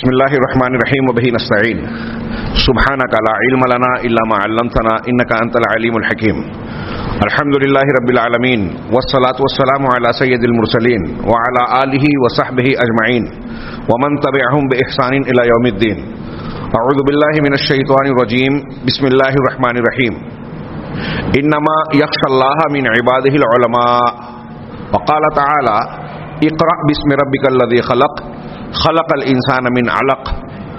بسم اللہ الرحمن الرحیم وبہ نستعین سبحانک لا علم لنا الا ما علمتنا انک انت العلیم الحکیم الحمد للہ رب العالمین والصلاة والسلام علی سید المرسلین وعلی آلہ وصحبہ اجمعین ومن تبعہم بإحسان الی یوم الدین اعوذ باللہ من الشیطان الرجیم بسم اللہ الرحمن الرحیم انما یخشی اللہ من عبادہ العلماء وقال تعالی اقرأ باسم ربک الذی خلق خلق الانسان من علق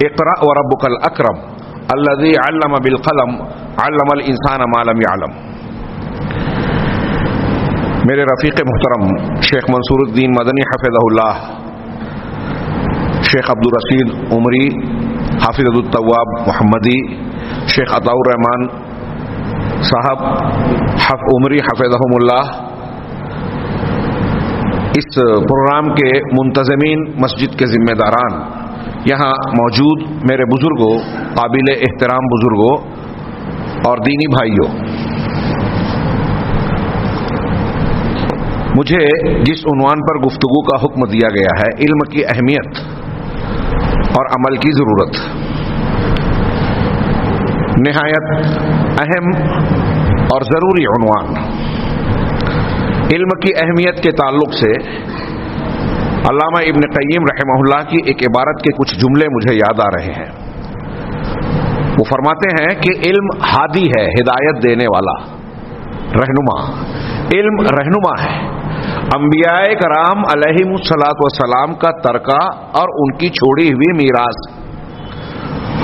اقرأ وربك الاکرم الذي علم بالقلم علم الانسان ما لم يعلم. میرے رفیق محترم شیخ منصور الدین مدنی حفظہ اللہ، شیخ عبدالرشید عمری حافظ التواب محمدی، شیخ عطاء الرحمان صاحب عمری حفظہم اللہ، اس پروگرام کے منتظمین، مسجد کے ذمہ داران، یہاں موجود میرے بزرگوں، قابل احترام بزرگوں اور دینی بھائیوں، مجھے جس عنوان پر گفتگو کا حکم دیا گیا ہے، علم کی اہمیت اور عمل کی ضرورت، نہایت اہم اور ضروری عنوان. علم کی اہمیت کے تعلق سے علامہ ابن قیم رحمہ اللہ کی ایک عبارت کے کچھ جملے مجھے یاد آ رہے ہیں. وہ فرماتے ہیں کہ علم ہادی ہے، ہدایت دینے والا، رہنما. علم رہنما ہے. انبیاء کرام علیہم الصلاۃ والسلام کا ترکہ اور ان کی چھوڑی ہوئی میراث،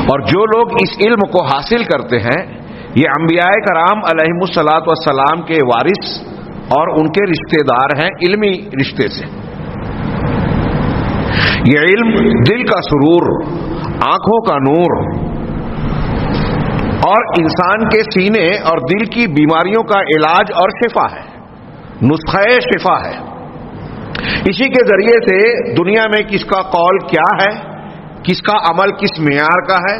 اور جو لوگ اس علم کو حاصل کرتے ہیں یہ انبیاء کرام علیہم الصلاۃ والسلام کے وارث اور ان کے رشتہ دار ہیں علمی رشتے سے. یہ علم دل کا سرور، آنکھوں کا نور اور انسان کے سینے اور دل کی بیماریوں کا علاج اور شفا ہے، نسخہ شفا ہے. اسی کے ذریعے سے دنیا میں کس کا قول کیا ہے، کس کا عمل کس معیار کا ہے،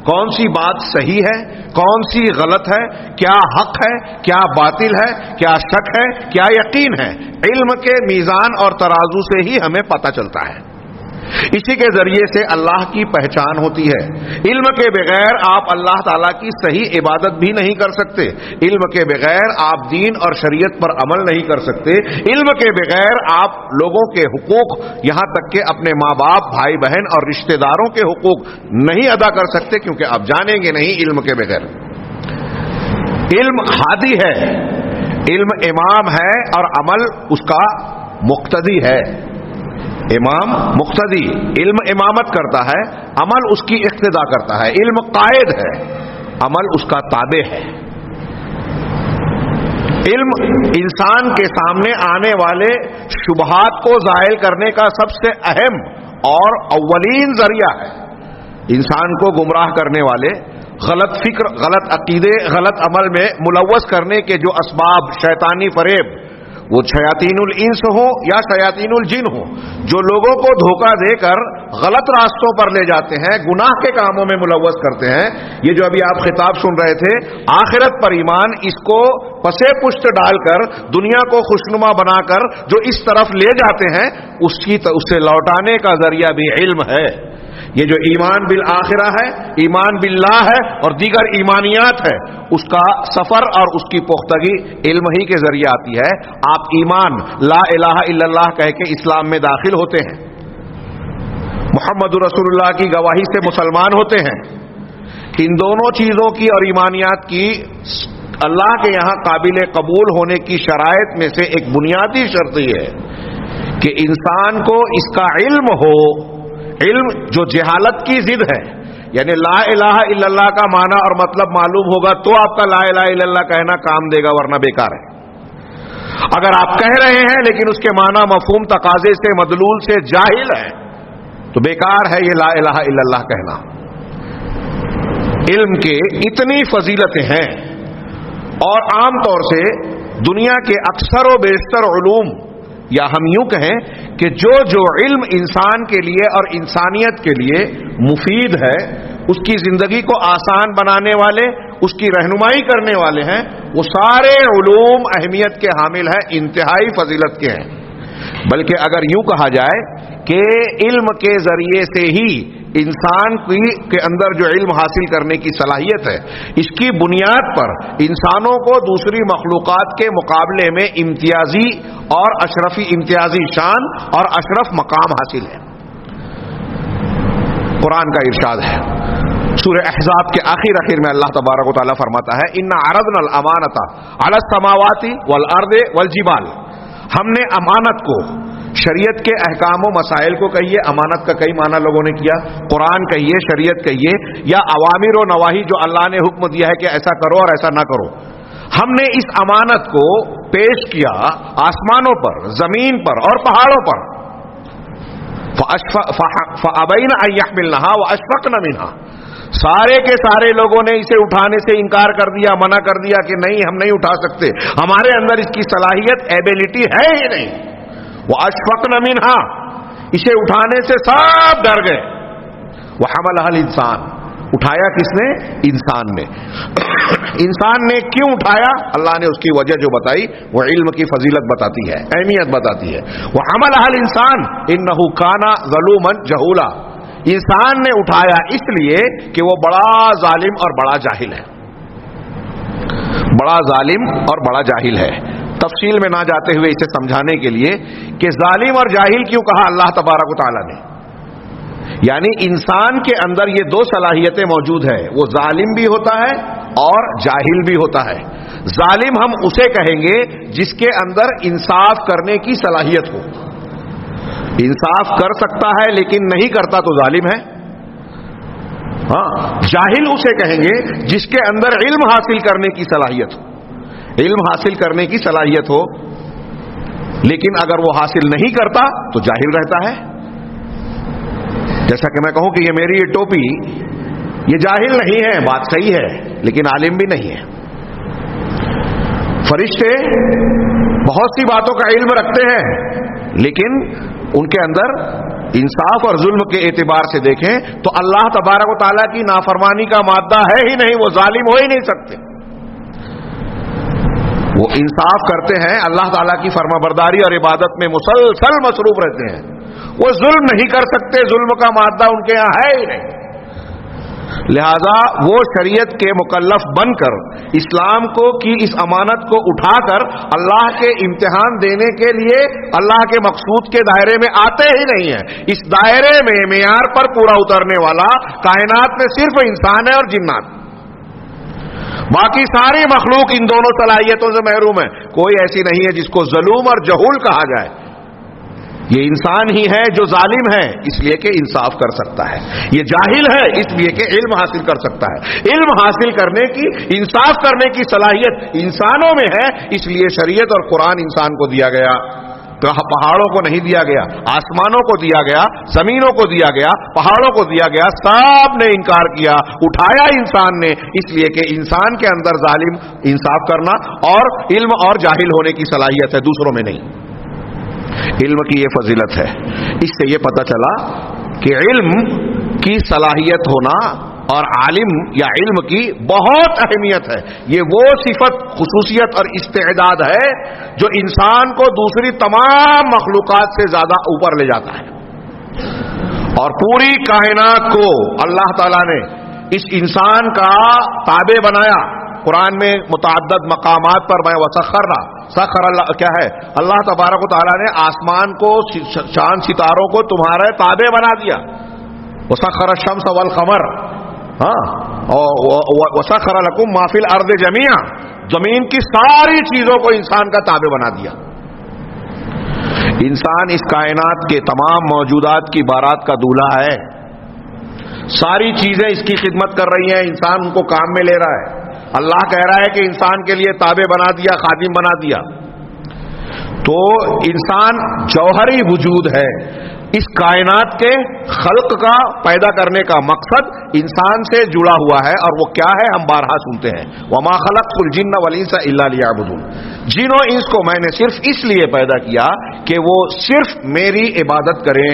کون سی بات صحیح ہے، کون سی غلط ہے، کیا حق ہے، کیا باطل ہے، کیا شک ہے، کیا یقین ہے، علم کے میزان اور ترازو سے ہی ہمیں پتہ چلتا ہے. اسی کے ذریعے سے اللہ کی پہچان ہوتی ہے. علم کے بغیر آپ اللہ تعالیٰ کی صحیح عبادت بھی نہیں کر سکتے. علم کے بغیر آپ دین اور شریعت پر عمل نہیں کر سکتے. علم کے بغیر آپ لوگوں کے حقوق، یہاں تک کہ اپنے ماں باپ، بھائی بہن اور رشتہ داروں کے حقوق نہیں ادا کر سکتے، کیونکہ آپ جانیں گے نہیں علم کے بغیر. علم ہادی ہے، علم امام ہے اور عمل اس کا مقتدی ہے. امام مقتدی، علم امامت کرتا ہے، عمل اس کی اقتدا کرتا ہے. علم قائد ہے، عمل اس کا تابع ہے. علم انسان کے سامنے آنے والے شبہات کو زائل کرنے کا سب سے اہم اور اولین ذریعہ ہے. انسان کو گمراہ کرنے والے، غلط فکر، غلط عقیدے، غلط عمل میں ملوث کرنے کے جو اسباب، شیطانی فریب، وہ شیاطین الانس ہو یا شیاطین الجن ہو، جو لوگوں کو دھوکہ دے کر غلط راستوں پر لے جاتے ہیں، گناہ کے کاموں میں ملوث کرتے ہیں. یہ جو ابھی آپ خطاب سن رہے تھے، آخرت پر ایمان، اس کو پسے پشت ڈال کر دنیا کو خوشنما بنا کر جو اس طرف لے جاتے ہیں، اس سے لوٹانے کا ذریعہ بھی علم ہے. یہ جو ایمان بالآخرہ ہے، ایمان باللہ ہے اور دیگر ایمانیات ہے، اس کا سفر اور اس کی پختگی علم ہی کے ذریعے آتی ہے. آپ ایمان لا الہ الا اللہ کہہ کے اسلام میں داخل ہوتے ہیں، محمد رسول اللہ کی گواہی سے مسلمان ہوتے ہیں. ان دونوں چیزوں کی اور ایمانیات کی اللہ کے یہاں قابل قبول ہونے کی شرائط میں سے ایک بنیادی شرط یہ ہے کہ انسان کو اس کا علم ہو. علم جو جہالت کی ضد ہے، یعنی لا الہ الا اللہ کا معنی اور مطلب معلوم ہوگا تو آپ کا لا الہ الا اللہ کہنا کام دے گا، ورنہ بیکار ہے. اگر آپ کہہ رہے ہیں لیکن اس کے معنی مفہوم تقاضے سے، مدلول سے جاہل ہے، تو بیکار ہے یہ لا الہ الا اللہ کہنا. علم کے اتنی فضیلتیں ہیں، اور عام طور سے دنیا کے اکثر و بیشتر علوم، یا ہم یوں کہیں کہ جو علم انسان کے لیے اور انسانیت کے لیے مفید ہے، اس کی زندگی کو آسان بنانے والے، اس کی رہنمائی کرنے والے ہیں، وہ سارے علوم اہمیت کے حامل ہیں، انتہائی فضیلت کے ہیں. بلکہ اگر یوں کہا جائے کہ علم کے ذریعے سے ہی انسان کے اندر جو علم حاصل کرنے کی صلاحیت ہے، اس کی بنیاد پر انسانوں کو دوسری مخلوقات کے مقابلے میں امتیازی اور امتیازی شان اور اشرف مقام حاصل ہے۔ قرآن کا ارشاد ہے سورہ احزاب کے آخر میں اللہ تبارک و تعالیٰ فرماتا ہے اِنَّا عَرَضْنَا الْأَمَانَةَ عَلَى السَّمَاوَاتِ وَالْأَرْضِ وَالْجِبَالِ، ہم نے امانت کو، شریعت کے احکام و مسائل کو کہیے، امانت کا کئی معنی لوگوں نے کیا، قرآن کہیے، شریعت کہیے، یا اوامر و نواہی جو اللہ نے حکم دیا ہے کہ ایسا کرو اور ایسا نہ کرو، ہم نے اس امانت کو پیش کیا آسمانوں پر، زمین پر اور پہاڑوں پر، فَأَبَيْنَ أَن يَحْمِلْنَهَا وَأَشْفَقْنَ مِنْهَا، سارے کے سارے لوگوں نے اسے اٹھانے سے انکار کر دیا، منع کر دیا کہ نہیں ہم نہیں اٹھا سکتے، ہمارے اندر اس کی صلاحیت، ایبیلٹی ہے ہی نہیں۔ وَأَشْفَقْنَ مِنْهَا، اسے اٹھانے سے سب ڈر گئے۔ وَحَمَلَهَا الْإِنسَانُ، اٹھایا کس نے؟ انسان نے۔ انسان نے کیوں اٹھایا؟ اللہ نے اس کی وجہ جو بتائی وہ علم کی فضیلت بتاتی ہے، اہمیت بتاتی ہے۔ وَحَمَلَهَا الْإِنسَانُ إِنَّهُ كَانَ ظَلُومًا جَهُولًا، انسان نے اٹھایا اس لیے کہ وہ بڑا ظالم اور بڑا جاہل ہے، بڑا ظالم اور بڑا جاہل ہے۔ تفصیل میں نہ جاتے ہوئے اسے سمجھانے کے لیے کہ ظالم اور جاہل کیوں کہا اللہ تبارک و تعالیٰ نے، یعنی انسان کے اندر یہ دو صلاحیتیں موجود ہیں، وہ ظالم بھی ہوتا ہے اور جاہل بھی ہوتا ہے۔ ظالم ہم اسے کہیں گے جس کے اندر انصاف کرنے کی صلاحیت ہو، انصاف کر سکتا ہے لیکن نہیں کرتا تو ظالم ہے۔ ہاں، جاہل اسے کہیں گے جس کے اندر علم حاصل کرنے کی صلاحیت ہو، علم حاصل کرنے کی صلاحیت ہو لیکن اگر وہ حاصل نہیں کرتا تو جاہل رہتا ہے۔ جیسا کہ میں کہوں کہ یہ میری یہ ٹوپی، یہ جاہل نہیں ہے، بات صحیح ہے لیکن عالم بھی نہیں ہے۔ فرشتے بہت سی باتوں کا علم رکھتے ہیں لیکن ان کے اندر انصاف اور ظلم کے اعتبار سے دیکھیں تو اللہ تبارک و تعالیٰ کی نافرمانی کا مادہ ہے ہی نہیں، وہ ظالم ہو ہی نہیں سکتے۔ وہ انصاف کرتے ہیں، اللہ تعالیٰ کی فرما برداری اور عبادت میں مسلسل مصروف رہتے ہیں، وہ ظلم نہیں کر سکتے، ظلم کا مادہ ان کے یہاں ہے ہی نہیں۔ لہذا وہ شریعت کے مکلف بن کر اسلام کو کی اس امانت کو اٹھا کر اللہ کے امتحان دینے کے لیے اللہ کے مقصود کے دائرے میں آتے ہی نہیں ہیں۔ اس دائرے میں معیار پر پورا اترنے والا کائنات میں صرف انسان ہے اور جنات، باقی ساری مخلوق ان دونوں صلاحیتوں سے محروم ہے۔ کوئی ایسی نہیں ہے جس کو ظلوم اور جہول کہا جائے، یہ انسان ہی ہے جو ظالم ہے اس لیے کہ انصاف کر سکتا ہے، یہ جاہل ہے اس لیے کہ علم حاصل کر سکتا ہے۔ علم حاصل کرنے کی، انصاف کرنے کی صلاحیت انسانوں میں ہے، اس لیے شریعت اور قرآن انسان کو دیا گیا، پہاڑوں کو نہیں دیا گیا، آسمانوں کو دیا گیا، زمینوں کو دیا گیا، پہاڑوں کو دیا گیا، سب نے انکار کیا، اٹھایا انسان نے اس لیے کہ انسان کے اندر ظالم انصاف کرنا اور علم اور جاہل ہونے کی صلاحیت ہے، دوسروں میں نہیں۔ علم کی یہ فضیلت ہے، اس سے یہ پتہ چلا کہ علم کی صلاحیت ہونا اور عالم یا علم کی بہت اہمیت ہے۔ یہ وہ صفت، خصوصیت اور استعداد ہے جو انسان کو دوسری تمام مخلوقات سے زیادہ اوپر لے جاتا ہے، اور پوری کائنات کو اللہ تعالیٰ نے اس انسان کا تابع بنایا۔ قرآن میں متعدد مقامات پر میں سخر اللہ کیا ہے، اللہ تبارک و تعالیٰ نے آسمان کو، چاند ستاروں کو تمہارے تابع بنا دیا۔ وسخر الشمس والقمر، وسخر لکم ما فی الارض جمیعا، زمین کی ساری چیزوں کو انسان کا تابع بنا دیا۔ انسان اس کائنات کے تمام موجودات کی بارات کا دولہا ہے، ساری چیزیں اس کی خدمت کر رہی ہیں، انسان ان کو کام میں لے رہا ہے۔ اللہ کہہ رہا ہے کہ انسان کے لیے تابع بنا دیا، خادم بنا دیا۔ تو انسان جوہری وجود ہے، اس کائنات کے خلق کا، پیدا کرنے کا مقصد انسان سے جڑا ہوا ہے، اور وہ کیا ہے ہم بارہا سنتے ہیں، وَمَا خَلَقْتُ الْجِنَّ وَالْإِنسَ إِلَّا لِيَعْبُدُونَ، جن و انس کو میں نے صرف اس لیے پیدا کیا کہ وہ صرف میری عبادت کریں۔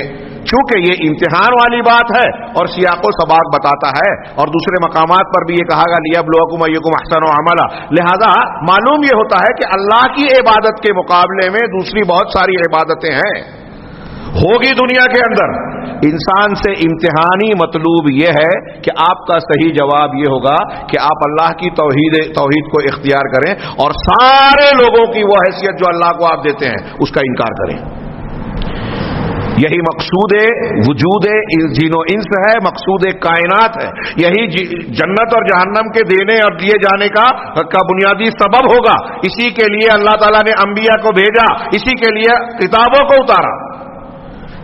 چونکہ یہ امتحان والی بات ہے اور سیاق و سباق بتاتا ہے، اور دوسرے مقامات پر بھی یہ کہا گا لِيَبْلُوَكُمْ أَيُّكُمْ أَحْسَنُ عَمَلًا، لہذا معلوم یہ ہوتا ہے کہ اللہ کی عبادت کے مقابلے میں دوسری بہت ساری عبادتیں ہیں، ہوگی دنیا کے اندر، انسان سے امتحانی مطلوب یہ ہے کہ آپ کا صحیح جواب یہ ہوگا کہ آپ اللہ کی توحید کو اختیار کریں اور سارے لوگوں کی وہ حیثیت جو اللہ کو آپ دیتے ہیں اس کا انکار کریں. یہی مقصود وجود جن و انس ہے، مقصود کائنات ہے. یہی جنت اور جہنم کے دینے اور دیے جانے کا بنیادی سبب ہوگا. اسی کے لیے اللہ تعالیٰ نے انبیاء کو بھیجا، اسی کے لیے کتابوں کو اتارا.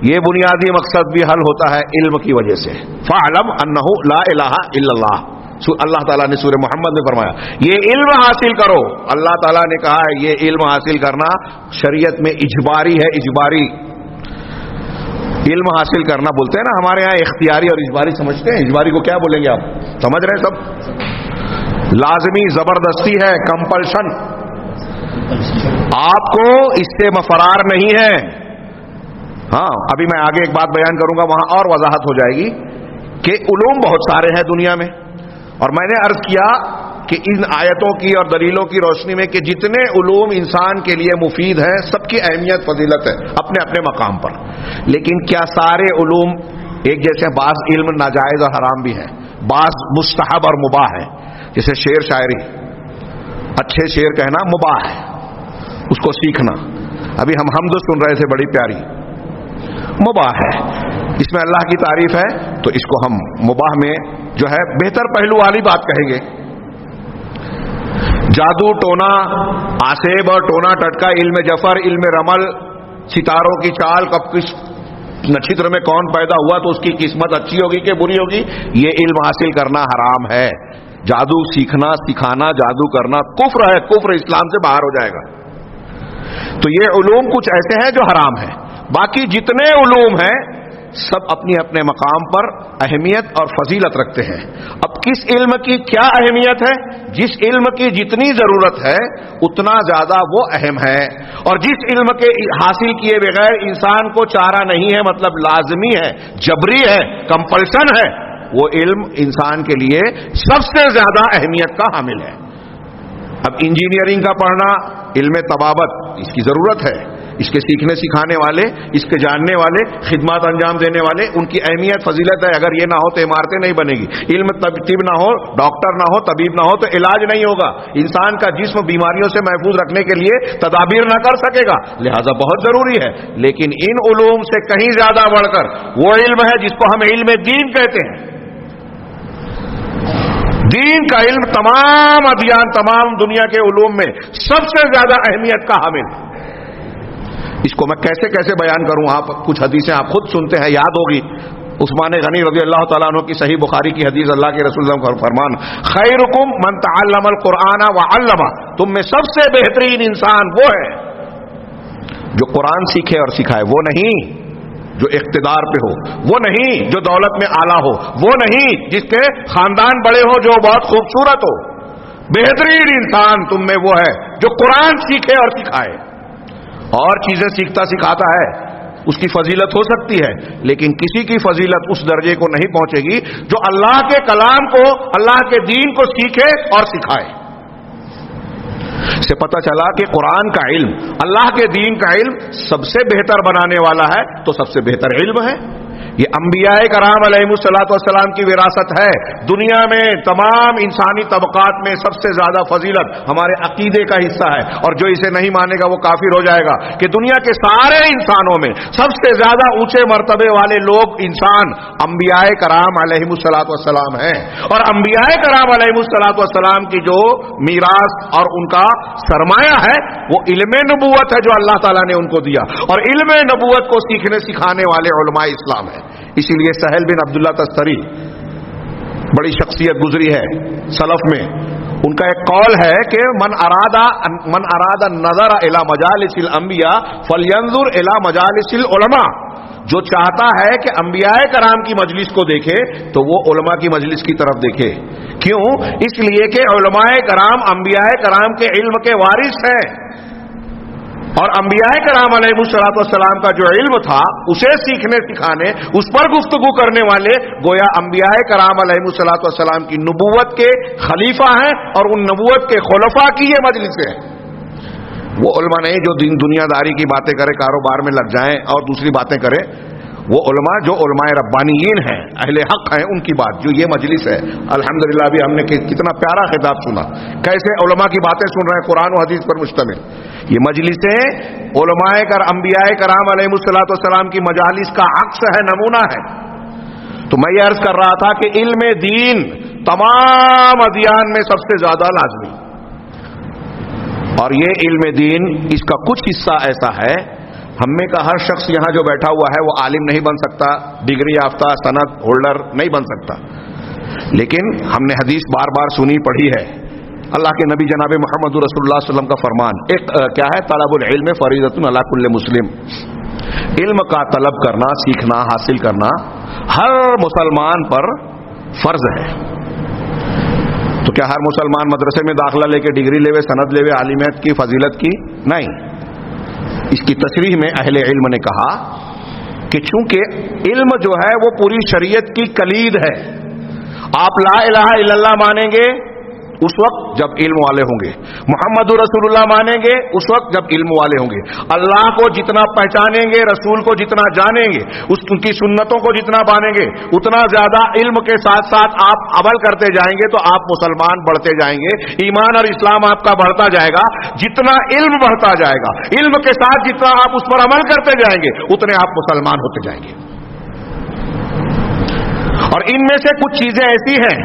یہ بنیادی مقصد بھی حل ہوتا ہے علم کی وجہ سے. فَاعْلَمْ أَنَّهُ لَا إِلَٰهَ إِلَّا اللَّهُ. اللہ تعالیٰ نے سورہ محمد میں فرمایا یہ علم حاصل کرو. اللہ تعالیٰ نے کہا ہے یہ علم حاصل کرنا شریعت میں اجباری ہے. اجباری علم حاصل کرنا بولتے ہیں نا، ہمارے یہاں اختیاری اور اجباری سمجھتے ہیں. اجباری کو کیا بولیں گے آپ سمجھ رہے ہیں سب؟ لازمی، زبردستی ہے، کمپلشن. آپ کو اس سے مفرار نہیں ہے. ہاں ابھی میں آگے ایک بات بیان کروں گا، وہاں اور وضاحت ہو جائے گی کہ علوم بہت سارے ہیں دنیا میں. اور میں نے عرض کیا کہ ان آیتوں کی اور دلیلوں کی روشنی میں کہ جتنے علوم انسان کے لیے مفید ہیں سب کی اہمیت فضیلت ہے اپنے اپنے مقام پر. لیکن کیا سارے علوم ایک جیسے؟ بعض علم ناجائز اور حرام بھی ہیں، بعض مستحب اور مباح ہے. جیسے شعر شاعری، اچھے شعر کہنا مباح ہے، اس کو سیکھنا. ابھی ہم حمد سن رہے تھے بڑی پیاری، مباح ہے. اس میں اللہ کی تعریف ہے تو اس کو ہم مباح میں جو ہے بہتر پہلو والی بات کہیں گے. جادو ٹونا آسیب اور ٹونا ٹٹکا، علم جفر، علم رمل، ستاروں کی چال، کب کس نچھتر میں کون پیدا ہوا تو اس کی قسمت اچھی ہوگی کہ بری ہوگی، یہ علم حاصل کرنا حرام ہے. جادو سیکھنا، سکھانا، جادو کرنا کفر ہے. کفر اسلام سے باہر ہو جائے گا. تو یہ علوم کچھ ایسے ہیں جو حرام ہیں. باقی جتنے علوم ہیں سب اپنی اپنے مقام پر اہمیت اور فضیلت رکھتے ہیں. اب کس علم کی کیا اہمیت ہے؟ جس علم کی جتنی ضرورت ہے اتنا زیادہ وہ اہم ہے. اور جس علم کے حاصل کیے بغیر انسان کو چارہ نہیں ہے، مطلب لازمی ہے، جبری ہے، کمپلشن ہے، وہ علم انسان کے لیے سب سے زیادہ اہمیت کا حامل ہے. اب انجینئرنگ کا پڑھنا، علم طبابت، اس کی ضرورت ہے. اس کے سیکھنے سکھانے والے، اس کے جاننے والے، خدمات انجام دینے والے، ان کی اہمیت فضیلت ہے. اگر یہ نہ ہو تو عمارتیں نہیں بنے گی. علم طب نہ ہو، ڈاکٹر نہ ہو، طبیب نہ ہو تو علاج نہیں ہوگا. انسان کا جسم بیماریوں سے محفوظ رکھنے کے لیے تدابیر نہ کر سکے گا. لہذا بہت ضروری ہے. لیکن ان علوم سے کہیں زیادہ بڑھ کر وہ علم ہے جس کو ہم علم دین کہتے ہیں. دین کا علم تمام ادیان، تمام دنیا کے علوم میں سب سے زیادہ اہمیت کا حامل. اس کو میں کیسے کیسے بیان کروں؟ آپ کچھ حدیثیں آپ خود سنتے ہیں، یاد ہوگی. عثمان غنی رضی اللہ تعالیٰ عنہ کی صحیح بخاری کی حدیث، اللہ کے رسول کا فرمان، خیرکم من تعلم القرآن وعلمہ، تم میں سب سے بہترین انسان وہ ہے جو قرآن سیکھے اور سکھائے. وہ نہیں جو اقتدار پہ ہو، وہ نہیں جو دولت میں اعلیٰ ہو، وہ نہیں جس کے خاندان بڑے ہو، جو بہت خوبصورت ہو. بہترین انسان تم میں وہ ہے جو قرآن سیکھے اور سکھائے. اور چیزیں سیکھتا سکھاتا ہے، اس کی فضیلت ہو سکتی ہے، لیکن کسی کی فضیلت اس درجے کو نہیں پہنچے گی جو اللہ کے کلام کو، اللہ کے دین کو سیکھے اور سکھائے. سے پتہ چلا کہ قرآن کا علم، اللہ کے دین کا علم سب سے بہتر بنانے والا ہے تو سب سے بہتر علم ہے. یہ انبیاء کرام علیہ الصلوۃ والسلام کی وراثت ہے. دنیا میں تمام انسانی طبقات میں سب سے زیادہ فضیلت ہمارے عقیدے کا حصہ ہے. اور جو اسے نہیں مانے گا وہ کافر ہو جائے گا کہ دنیا کے سارے انسانوں میں سب سے زیادہ اونچے مرتبے والے لوگ انسان انبیاء کرام علیہ الصلوۃ والسلام ہیں. اور انبیاء کرام علیہ الصلوۃ والسلام کی جو میراث اور ان کا سرمایہ ہے وہ علم نبوت ہے جو اللہ تعالیٰ نے ان کو دیا. اور علم نبوت کو سیکھنے سکھانے والے علماء اسلام ہیں. اسی لیے سہل بن عبداللہ تستری بڑی شخصیت گزری ہے سلف میں. ان کا ایک قول ہے کہ من اراد النظر الى مجالس الانبیاء فلینظر الى مجالس العلماء. جو چاہتا ہے کہ انبیاء کرام کی مجلس کو دیکھے تو وہ علماء کی مجلس کی طرف دیکھے. کیوں؟ اس لیے کہ علماء کرام انبیاء کرام کے علم کے وارث ہیں. اور انبیاء کرام علیہ الصلوۃ والسلام کا جو علم تھا اسے سیکھنے سکھانے، اس پر گفتگو کرنے والے گویا انبیاء کرام علیہ الصلوۃ والسلام کی نبوت کے خلیفہ ہیں اور ان نبوت کے خلفاء کی یہ مجلسیں ہیں. وہ علماء نہیں جو دنیا داری کی باتیں کرے، کاروبار میں لگ جائیں اور دوسری باتیں کرے. وہ علماء جو علماء ربانیین ہیں، اہل حق ہیں، ان کی بات جو یہ مجلس ہے. الحمدللہ ابھی ہم نے کتنا پیارا خطاب سنا، کیسے علماء کی باتیں سن رہے ہیں قرآن و حدیث پر مشتمل. یہ مجلسیں علماء انبیاء کرام علیہ الصلوۃ والسلام کی مجالس کا عکس ہے، نمونہ ہے. تو میں یہ عرض کر رہا تھا کہ علم دین تمام ادیان میں سب سے زیادہ لازمی، اور یہ علم دین اس کا کچھ حصہ ایسا ہے، ہم میں کا ہر شخص یہاں جو بیٹھا ہوا ہے وہ عالم نہیں بن سکتا، ڈگری یافتہ سند ہولڈر نہیں بن سکتا، لیکن ہم نے حدیث بار بار سنی پڑھی ہے. اللہ کے نبی جناب محمد رسول اللہ صلی اللہ علیہ وسلم کا فرمان ایک کیا ہے، طلب العلم فریضۃ علی کل مسلم. علم کا طلب کرنا، سیکھنا، حاصل کرنا ہر مسلمان پر فرض ہے. تو کیا ہر مسلمان مدرسے میں داخلہ لے کے ڈگری لے، سند لے، عالمیت کی فضیلت کی؟ نہیں. اس کی تشریح میں اہل علم نے کہا کہ چونکہ علم جو ہے وہ پوری شریعت کی کلید ہے. آپ لا الہ الا اللہ مانیں گے اس وقت جب علم والے ہوں گے، محمد رسول اللہ مانیں گے اس وقت جب علم والے ہوں گے. اللہ کو جتنا پہچانیں گے، رسول کو جتنا جانیں گے، ان کی سنتوں کو جتنا مانیں گے، اتنا زیادہ علم کے ساتھ ساتھ آپ عمل کرتے جائیں گے تو آپ مسلمان بڑھتے جائیں گے، ایمان اور اسلام آپ کا بڑھتا جائے گا. جتنا علم بڑھتا جائے گا، علم کے ساتھ جتنا آپ اس پر عمل کرتے جائیں گے، اتنے آپ مسلمان ہوتے جائیں گے. اور ان میں سے کچھ چیزیں ایسی ہیں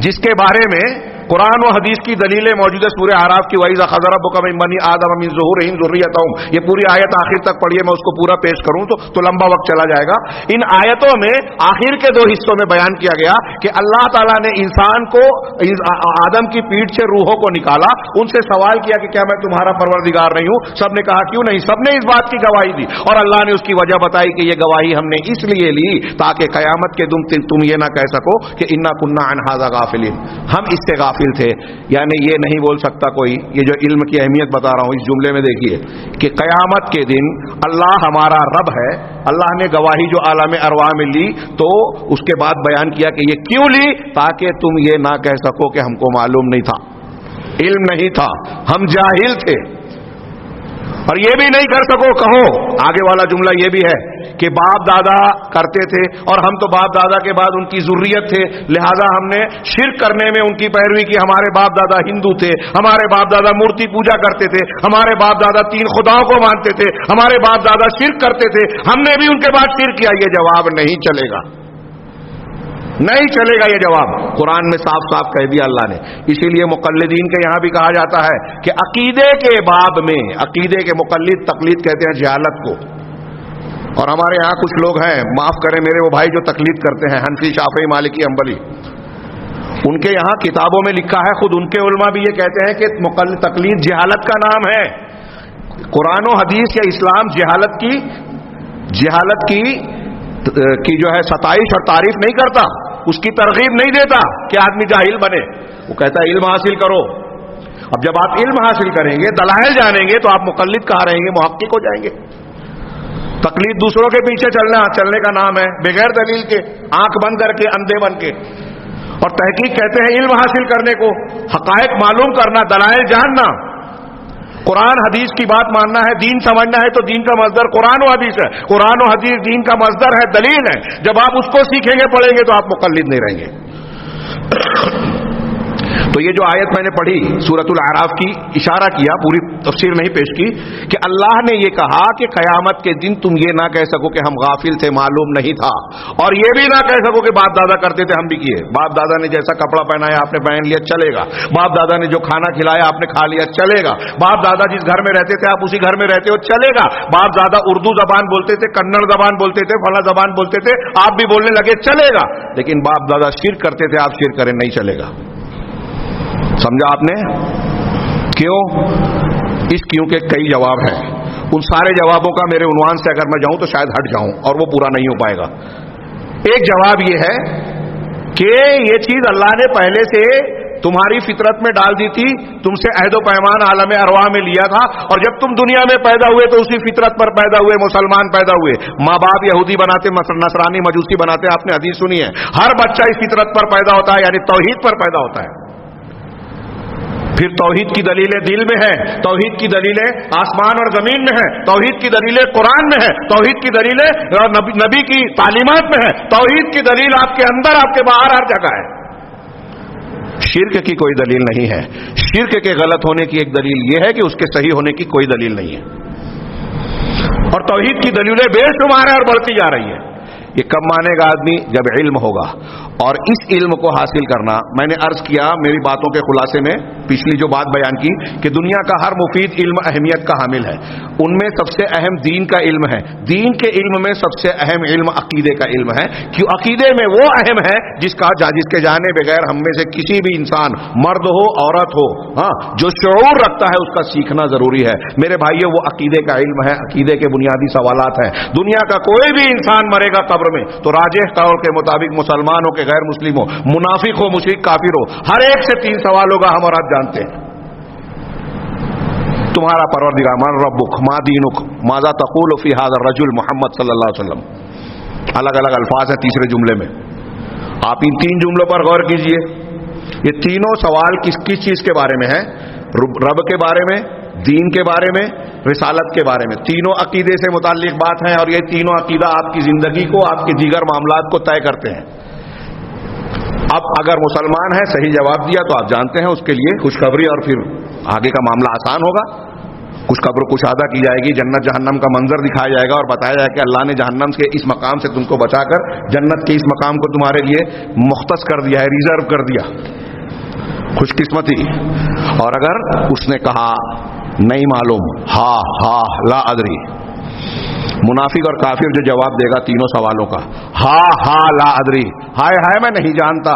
جس کے بارے میں قرآن و حدیث کی دلیلیں موجود ہے. سورہ اعراف کی وَإِذْ أَخَذَ رَبُّكَ مِن بَنِي آدَمَ مِن ظُهُورِهِمْ ذُرِّيَّتَهُمْ، یہ پوری آیت آخر تک پڑھیے. میں اس کو پورا پیش کروں تو لمبا وقت چلا جائے گا. ان آیتوں میں آخر کے دو حصوں میں بیان کیا گیا کہ اللہ تعالیٰ نے انسان کو آدم کی پیٹھ سے روحوں کو نکالا. ان سے سوال کیا کہ کیا میں تمہارا پروردگار نہیں ہوں؟ سب نے کہا کیوں نہیں. سب نے اس بات کی گواہی دی اور اللہ نے اس کی وجہ بتائی کہ یہ گواہی ہم نے اس لیے لی تاکہ قیامت کے دن تم یہ نہ کہہ سکو کہ انا کنا عن ھذا غافلین، ہم اس سے غافل تھے. یعنی یہ نہیں بول سکتا کوئی، یہ جو علم کی اہمیت بتا رہا ہوں اس جملے میں دیکھیے کہ قیامت کے دن اللہ ہمارا رب ہے. اللہ نے گواہی جو عالم ارواح میں لی تو اس کے بعد بیان کیا کہ یہ کیوں لی، تاکہ تم یہ نہ کہہ سکو کہ ہم کو معلوم نہیں تھا، علم نہیں تھا، ہم جاہل تھے. اور یہ بھی نہیں کر سکو کہو، آگے والا جملہ یہ بھی ہے کہ باپ دادا کرتے تھے اور ہم تو باپ دادا کے بعد ان کی ذریت تھے، لہذا ہم نے شرک کرنے میں ان کی پیروی کی. ہمارے باپ دادا ہندو تھے، ہمارے باپ دادا مورتی پوجا کرتے تھے، ہمارے باپ دادا 3 خداؤں کو مانتے تھے، ہمارے باپ دادا شرک کرتے تھے، ہم نے بھی ان کے بعد شرک کیا. یہ جواب نہیں چلے گا، نہیں چلے گا. یہ جواب قرآن میں صاف صاف کہہ دیا اللہ نے. اسی لیے مقلدین کے یہاں بھی کہا جاتا ہے کہ عقیدے کے باب میں، عقیدے کے مقلد، تقلید کہتے ہیں جہالت کو. اور ہمارے یہاں کچھ لوگ ہیں، معاف کریں میرے وہ بھائی جو تقلید کرتے ہیں، حنفی، شافعی، مالکی، حنبلی، ان کے یہاں کتابوں میں لکھا ہے، خود ان کے علماء بھی یہ کہتے ہیں کہ تقلید جہالت کا نام ہے. قرآن و حدیث یا اسلام جہالت کی جو ہے ستائش اور تعریف نہیں کرتا، اس کی ترغیب نہیں دیتا کہ آدمی جاہل بنے. وہ کہتا ہے علم حاصل کرو. اب جب آپ علم حاصل کریں گے، دلائل جانیں گے، تو آپ مقلد کہاں رہیں گے، محقق ہو جائیں گے. تقلید دوسروں کے پیچھے چلنے کا نام ہے، بغیر دلیل کے، آنکھ بند کر کے، اندھے بن کے. اور تحقیق کہتے ہیں علم حاصل کرنے کو، حقائق معلوم کرنا، دلائل جاننا، قرآن حدیث کی بات ماننا ہے. دین سمجھنا ہے تو دین کا مصدر قرآن و حدیث ہے. قرآن و حدیث دین کا مصدر ہے، دلیل ہے. جب آپ اس کو سیکھیں گے، پڑھیں گے، تو آپ مقلد نہیں رہیں گے. تو یہ جو آیت میں نے پڑھی سورۃ الاعراف کی، اشارہ کیا، پوری تفسیر نہیں پیش کی، کہ اللہ نے یہ کہا کہ قیامت کے دن تم یہ نہ کہہ سکو کہ ہم غافل تھے، معلوم نہیں تھا. اور یہ بھی نہ کہہ سکو کہ باپ دادا کرتے تھے، ہم بھی کیے. باپ دادا نے جیسا کپڑا پہنایا آپ نے پہن لیا، چلے گا. باپ دادا نے جو کھانا کھلایا آپ نے کھا لیا، چلے گا. باپ دادا جس گھر میں رہتے تھے آپ اسی گھر میں رہتے ہو، چلے گا. باپ دادا اردو زبان بولتے تھے، کنڑ زبان بولتے تھے، فلاں زبان بولتے تھے، آپ بھی بولنے لگے، چلے گا. لیکن باپ دادا شرک کرتے تھے، آپ شرک کریں، نہیں چلے گا. سمجھا آپ نے؟ کیوں؟ اس کیوں کے کئی جواب ہیں. ان سارے جوابوں کا میرے عنوان سے اگر میں جاؤں تو شاید ہٹ جاؤں اور وہ پورا نہیں ہو پائے گا. ایک جواب یہ ہے کہ یہ چیز اللہ نے پہلے سے تمہاری فطرت میں ڈال دی تھی، تم سے عہد و پیمان عالم ارواح میں لیا تھا، اور جب تم دنیا میں پیدا ہوئے تو اسی فطرت پر پیدا ہوئے، مسلمان پیدا ہوئے. ماں باپ یہودی بناتے، نصرانی، مجوسی بناتے، آپ نے حدیث سنی ہے. ہر بچہ اس فطرت پر پیدا ہوتا ہے، یعنی توحید پر پیدا ہوتا ہے. پھر توحید کی دلیلیں دل میں ہیں، توحید کی دلیلیں آسمان اور زمین میں ہیں، توحید کی دلیلیں قرآن میں ہیں، توحید کی دلیلیں نبی کی تعلیمات میں ہیں، توحید کی دلیل آپ کے اندر، آپ کے باہر، ہر جگہ ہے۔ شرک کی کوئی دلیل نہیں ہے۔ شرک کے غلط ہونے کی ایک دلیل یہ ہے کہ اس کے صحیح ہونے کی کوئی دلیل نہیں ہے، اور توحید کی دلیلیں بے شمار ہیں اور بڑھتی جا رہی ہیں۔ یہ کب مانے گا آدمی؟ جب علم ہوگا، اور اس علم کو حاصل کرنا، میں نے عرض کیا میری باتوں کے خلاصے میں پچھلی جو بات بیان کی کہ دنیا کا ہر مفید علم اہمیت کا حامل ہے، ان میں سب سے اہم دین کا علم ہے، دین کے علم میں سب سے اہم علم عقیدے کا علم ہے، کیوں عقیدے میں وہ اہم ہے جس کے جانے بغیر ہم میں سے کسی بھی انسان، مرد ہو عورت ہو، ہاں جو شعور رکھتا ہے اس کا سیکھنا ضروری ہے۔ میرے بھائیو، وہ عقیدے کا علم ہے، عقیدے کے بنیادی سوالات ہیں۔ دنیا کا کوئی بھی انسان مرے گا قبر میں تو راجح قول کے مطابق مسلمان ہو کہ غیر مسلم ہو، منافق ہو، مشرک، کافر ہو، ہر ایک سے 3 سوال ہوگا، ہم اور آپ جانتے ہیں۔ تمہارا پروردگار، من ربک، ما دینک، ماذا تقول فی ھذا الرجل محمد صلی اللہ علیہ وسلم۔ الگ الگ الفاظ ہیں تیسرے جملے میں، آپ ان 3 جملوں پر غور کیجئے۔ یہ تینوں سوال کس چیز کے بارے میں ہیں؟ رب کے بارے میں، دین کے بارے میں، رسالت کے بارے میں۔ تینوں عقیدے سے متعلق بات ہیں، اور یہ تینوں عقیدہ آپ کی زندگی کو، آپ کے دیگر معاملات کو طے کرتے ہیں۔ اب اگر مسلمان ہے، صحیح جواب دیا تو آپ جانتے ہیں اس کے لیے خوشخبری، اور پھر آگے کا معاملہ آسان ہوگا۔ کچھ قبر کشادہ کی جائے گی، جنت جہنم کا منظر دکھایا جائے گا، اور بتایا جائے گا کہ اللہ نے جہنم کے اس مقام سے تم کو بچا کر جنت کے اس مقام کو تمہارے لیے مختص کر دیا ہے، ریزرو کر دیا۔ خوش قسمتی۔ اور اگر اس نے کہا نہیں معلوم، ہا لا ادری، منافق اور کافر جو جواب دے گا تینوں سوالوں کا، ہا لا ادری، ہائے میں نہیں جانتا،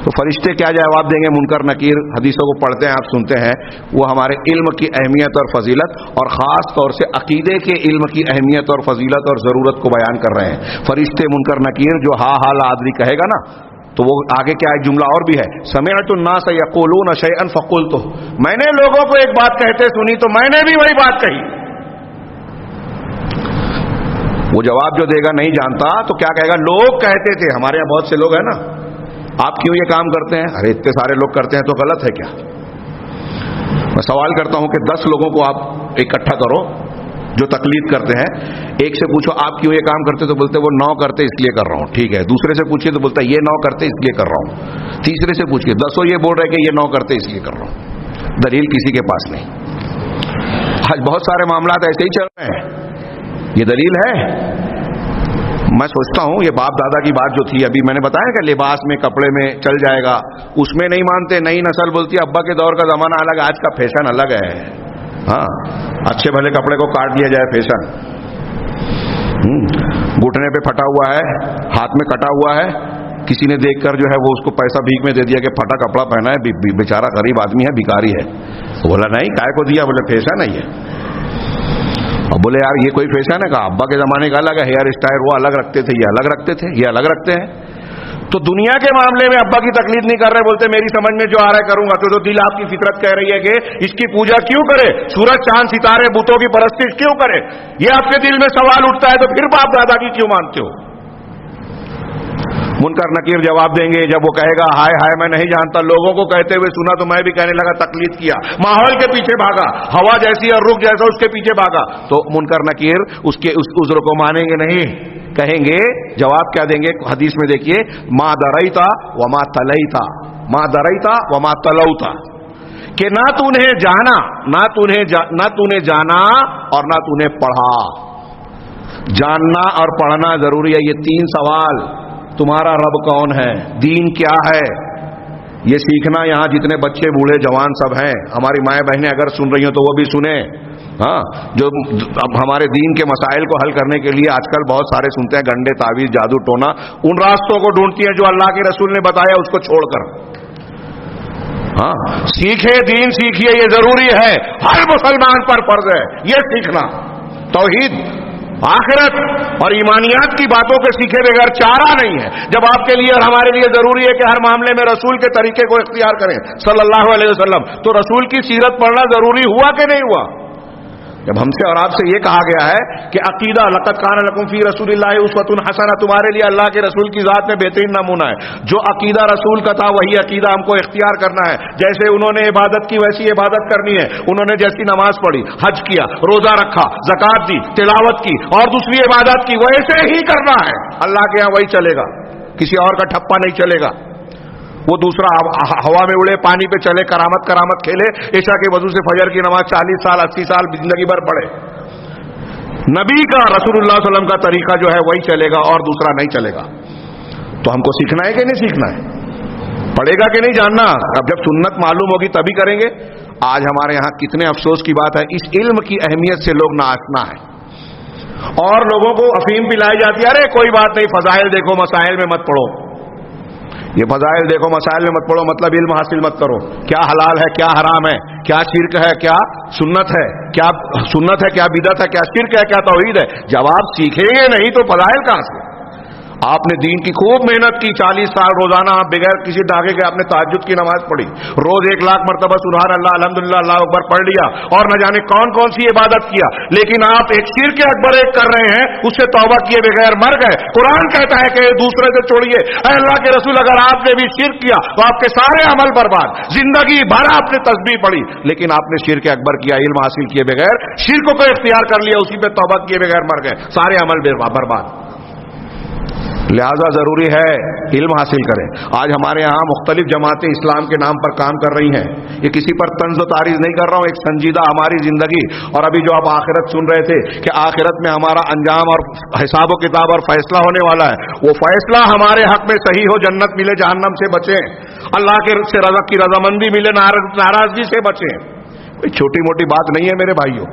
تو فرشتے کیا جواب دیں گے؟ منکر نکیر حدیثوں کو پڑھتے ہیں، آپ سنتے ہیں، وہ ہمارے علم کی اہمیت اور فضیلت، اور خاص طور سے عقیدے کے علم کی اہمیت اور فضیلت اور ضرورت کو بیان کر رہے ہیں۔ فرشتے منکر نکیر جو ہا لا ادری کہے گا نا، تو وہ آگے کیا ایک جملہ اور بھی ہے، سمعت الناس یقولون شیئا فقلت، میں نے لوگوں کو ایک بات کہتے سنی تو میں نے بھی وہی بات کہی۔ وہ جواب جو دے گا نہیں جانتا تو کیا کہے گا؟ لوگ کہتے تھے، ہمارے یہاں بہت سے لوگ ہیں نا، آپ کیوں یہ کام کرتے ہیں؟ ارے اتنے سارے لوگ کرتے ہیں تو غلط ہے کیا؟ میں سوال کرتا ہوں کہ 10 لوگوں کو آپ اکٹھا کرو جو تقلید کرتے ہیں، ایک سے پوچھو آپ کیوں یہ کام کرتے تو بولتے وہ 9 کرتے اس لیے کر رہا ہوں، ٹھیک ہے۔ دوسرے سے پوچھیے تو بولتا یہ 9 کرتے اس لیے کر رہا ہوں۔ تیسرے سے پوچھیے، 10 یہ بول رہے کہ یہ 9 کرتے اس لیے کر رہا ہوں، دلیل کسی کے پاس نہیں۔ آج بہت سارے معاملات ایسے ہی چل رہے ہیں، یہ دلیل ہے؟ میں سوچتا ہوں یہ باپ دادا کی بات جو تھی، ابھی میں نے بتایا کہ لباس میں، کپڑے میں چل جائے گا، اس میں نہیں مانتے، نئی نسل بولتی ہے ابا کے دور کا زمانہ الگ ہے، آج کا فیشن الگ ہے۔ ہاں، اچھے بھلے کپڑے کو کاٹ دیا جائے فیشن، گھٹنے پہ پھٹا ہوا ہے، ہاتھ میں کٹا ہوا ہے، کسی نے دیکھ کر جو ہے وہ اس کو پیسہ بھیک میں دے دیا کہ پھٹا کپڑا پہنا ہے، بیچارہ غریب آدمی ہے، بھکاری ہے۔ بولا نہیں، کائے کو دیا؟ بولے فیشن ہے یہ۔ اور بولے یار یہ کوئی فیشن ہے؟ کہا ابا کے زمانے کا الگ ہے، ہیئر اسٹائل وہ الگ رکھتے تھے، یہ الگ رکھتے تھے، یہ الگ رکھتے ہیں۔ تو دنیا کے معاملے میں ابا کی تقلید نہیں کر رہے، بولتے میری سمجھ میں جو آ رہا ہے کروں گا، تو دل آپ کی فطرت کہہ رہی ہے کہ اس کی پوجا کیوں کرے، سورج چاند ستارے بتوں کی پرستش کیوں کرے، یہ آپ کے دل میں سوال اٹھتا ہے، تو پھر باپ دادا کی کیوں مانتے ہو؟ منکر نکیر جواب دیں گے جب وہ کہے گا ہائے میں نہیں جانتا، لوگوں کو کہتے ہوئے سنا تو میں بھی کہنے لگا، تقلید کیا، ماحول کے پیچھے بھاگا، ہوا جیسی اور رخ جیسا اس کے پیچھے بھاگا، تو منکر نکیر اس کے اس عذر کو مانیں گے نہیں، کہیں گے جواب کیا دیں گے؟ حدیث میں دیکھیے، ما دریتا وما تلیتا، ما دریتا وما تلوتا، کہ نہ تو نے جانا، نہ تو نے جانا اور نہ تو نے پڑھا۔ جاننا اور پڑھنا ضروری ہے۔ یہ 3 سوال، تمہارا رب کون ہے، دین کیا ہے، یہ سیکھنا یہاں جتنے بچے بوڑھے جوان سب ہیں، ہماری مائیں بہنیں اگر سن رہی ہوں تو وہ بھی سنیں۔ ہاں، جو اب ہمارے دین کے مسائل کو حل کرنے کے لیے آج کل بہت سارے سنتے ہیں گنڈے، تعویذ، جادو ٹونا، ان راستوں کو ڈھونڈتی ہیں جو اللہ کے رسول نے بتایا اس کو چھوڑ کر۔ ہاں، سیکھے، دین سیکھیے، یہ ضروری ہے، ہر مسلمان پر فرض ہے یہ سیکھنا۔ توحید، آخرت اور ایمانیات کی باتوں کے سیکھے بغیر چارہ نہیں ہے۔ جب آپ کے لیے اور ہمارے لیے ضروری ہے کہ ہر معاملے میں رسول کے طریقے کو اختیار کریں صلی اللہ علیہ وسلم، تو رسول کی سیرت پڑھنا ضروری ہوا کہ نہیں ہوا؟ جب ہم سے اور آپ سے یہ کہا گیا ہے کہ عقیدہ لقد کان لکم فی رسول اللہ اسوۃ حسنہ، تمہارے لیے اللہ کے رسول کی ذات میں بہترین نمونہ ہے، جو عقیدہ رسول کا تھا وہی عقیدہ ہم کو اختیار کرنا ہے. جیسے انہوں نے عبادت کی ویسی عبادت کرنی ہے، انہوں نے جیسی نماز پڑھی، حج کیا، روزہ رکھا، زکات دی، تلاوت کی اور دوسری عبادت کی، ویسے ہی کرنا ہے. اللہ کے یہاں وہی چلے گا، کسی اور کا ٹھپا نہیں چلے گا. وہ دوسرا ہوا میں اڑے، پانی پہ چلے، کرامت کھیلے، عشاء کے وضو سے فجر کی نماز 40 سال 80 سال زندگی بھر پڑھے. نبی کا، رسول اللہ صلی اللہ علیہ وسلم کا طریقہ جو ہے وہی چلے گا اور دوسرا نہیں چلے گا. تو ہم کو سیکھنا ہے کہ نہیں سیکھنا ہے؟ پڑھے گا کہ نہیں جاننا؟ اب جب سنت معلوم ہوگی تبھی کریں گے. آج ہمارے یہاں کتنے افسوس کی بات ہے، اس علم کی اہمیت سے لوگ ناآشنا ہے اور لوگوں کو افیم پلائی جاتی ہے. ارے کوئی بات نہیں، فضائل دیکھو، مسائل میں مت پڑھو. یہ فضائل دیکھو، مسائل میں مت پڑھو مطلب علم حاصل مت کرو. کیا حلال ہے، کیا حرام ہے، کیا شرک ہے، کیا سنت ہے، کیا سنت ہے، کیا بدعت ہے، کیا شرک ہے، کیا توحید ہے. جب آپ سیکھیں گے نہیں تو فضائل کہاں سے؟ آپ نے دین کی خوب محنت کی، 40 سال روزانہ آپ بغیر کسی ڈاکے کے آپ نے تہجد کی نماز پڑھی، روز 1 لاکھ مرتبہ سبحان اللہ الحمدللہ اللہ اکبر پڑھ لیا اور نہ جانے کون کون سی عبادت کیا، لیکن آپ ایک شرک اکبر ایک کر رہے ہیں، اس سے توبہ کیے بغیر مر گئے. قرآن کہتا ہے کہ دوسرے سے چھوڑیے. اے اللہ کے رسول، اگر آپ نے بھی شرک کیا تو آپ کے سارے عمل برباد. زندگی بھر آپ نے تسبیح پڑھی لیکن آپ نے شرک اکبر کیا، علم حاصل کیے بغیر، شرک کو اختیار کر لیا، اسی پہ توبہ کیے بغیر مر گئے، سارے عمل برباد. لہذا ضروری ہے علم حاصل کریں. آج ہمارے یہاں مختلف جماعتیں اسلام کے نام پر کام کر رہی ہیں. یہ کسی پر طنز و تعریض نہیں کر رہا ہوں، ایک سنجیدہ ہماری زندگی. اور ابھی جو آپ آخرت سن رہے تھے کہ آخرت میں ہمارا انجام اور حساب و کتاب اور فیصلہ ہونے والا ہے، وہ فیصلہ ہمارے حق میں صحیح ہو، جنت ملے، جہنم سے بچیں، اللہ کے سے رزق کی رضامندی ملے، ناراضگی سے بچیں. کوئی چھوٹی موٹی بات نہیں ہے میرے بھائیوں،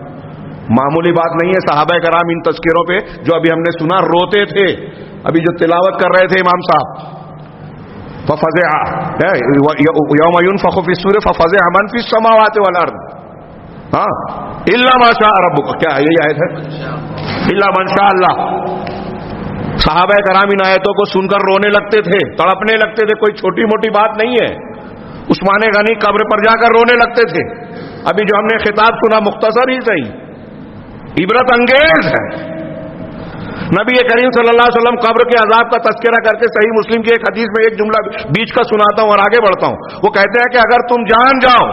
معمولی بات نہیں ہے. صحابہ کرام ان تذکروں پہ جو ابھی ہم نے سنا روتے تھے. ابھی جو تلاوت کر رہے تھے امام صاحب، ففزع یوم ينفخ في الصور ففزع من في السماوات والارض الا ما شاء ربک. کیا ہے یہی آیت ہے؟ الا من شاء اللہ. صحابہ کرام ان آیتوں کو سن کر رونے لگتے تھے، تڑپنے لگتے تھے. کوئی چھوٹی موٹی بات نہیں ہے. عثمان غنی قبر پر جا کر رونے لگتے تھے. ابھی جو ہم نے خطاب سنا مختصر ہی صحیح، عبرت انگیز ہے. نبی کریم صلی اللہ علیہ وسلم قبر کے عذاب کا تذکرہ کر کے صحیح مسلم کی ایک حدیث میں ایک جملہ بیچ کا سناتا ہوں اور آگے بڑھتا ہوں. وہ کہتے ہیں کہ اگر تم جان جاؤ،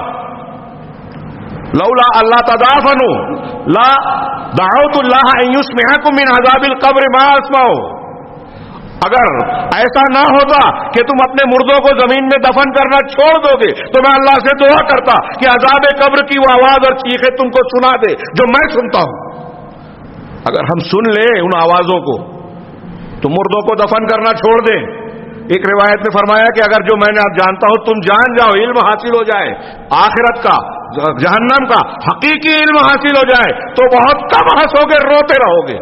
لولا اللہ تدافنوا لا دعوت اللہ ان یسمعکم من عذاب القبر ما اسمعوا. اگر ایسا نہ ہوتا کہ تم اپنے مردوں کو زمین میں دفن کرنا چھوڑ دو گے تو میں اللہ سے دعا کرتا کہ عذاب قبر کی وہ آواز اور چیخیں تم کو سنا دے جو میں سنتا ہوں. اگر ہم سن لیں ان آوازوں کو تو مردوں کو دفن کرنا چھوڑ دیں. ایک روایت میں فرمایا کہ اگر جو میں نے اب جانتا ہوں تم جان جاؤ، علم حاصل ہو جائے آخرت کا، جہنم کا حقیقی علم حاصل ہو جائے تو بہت کم ہنسو گے، روتے رہو گے.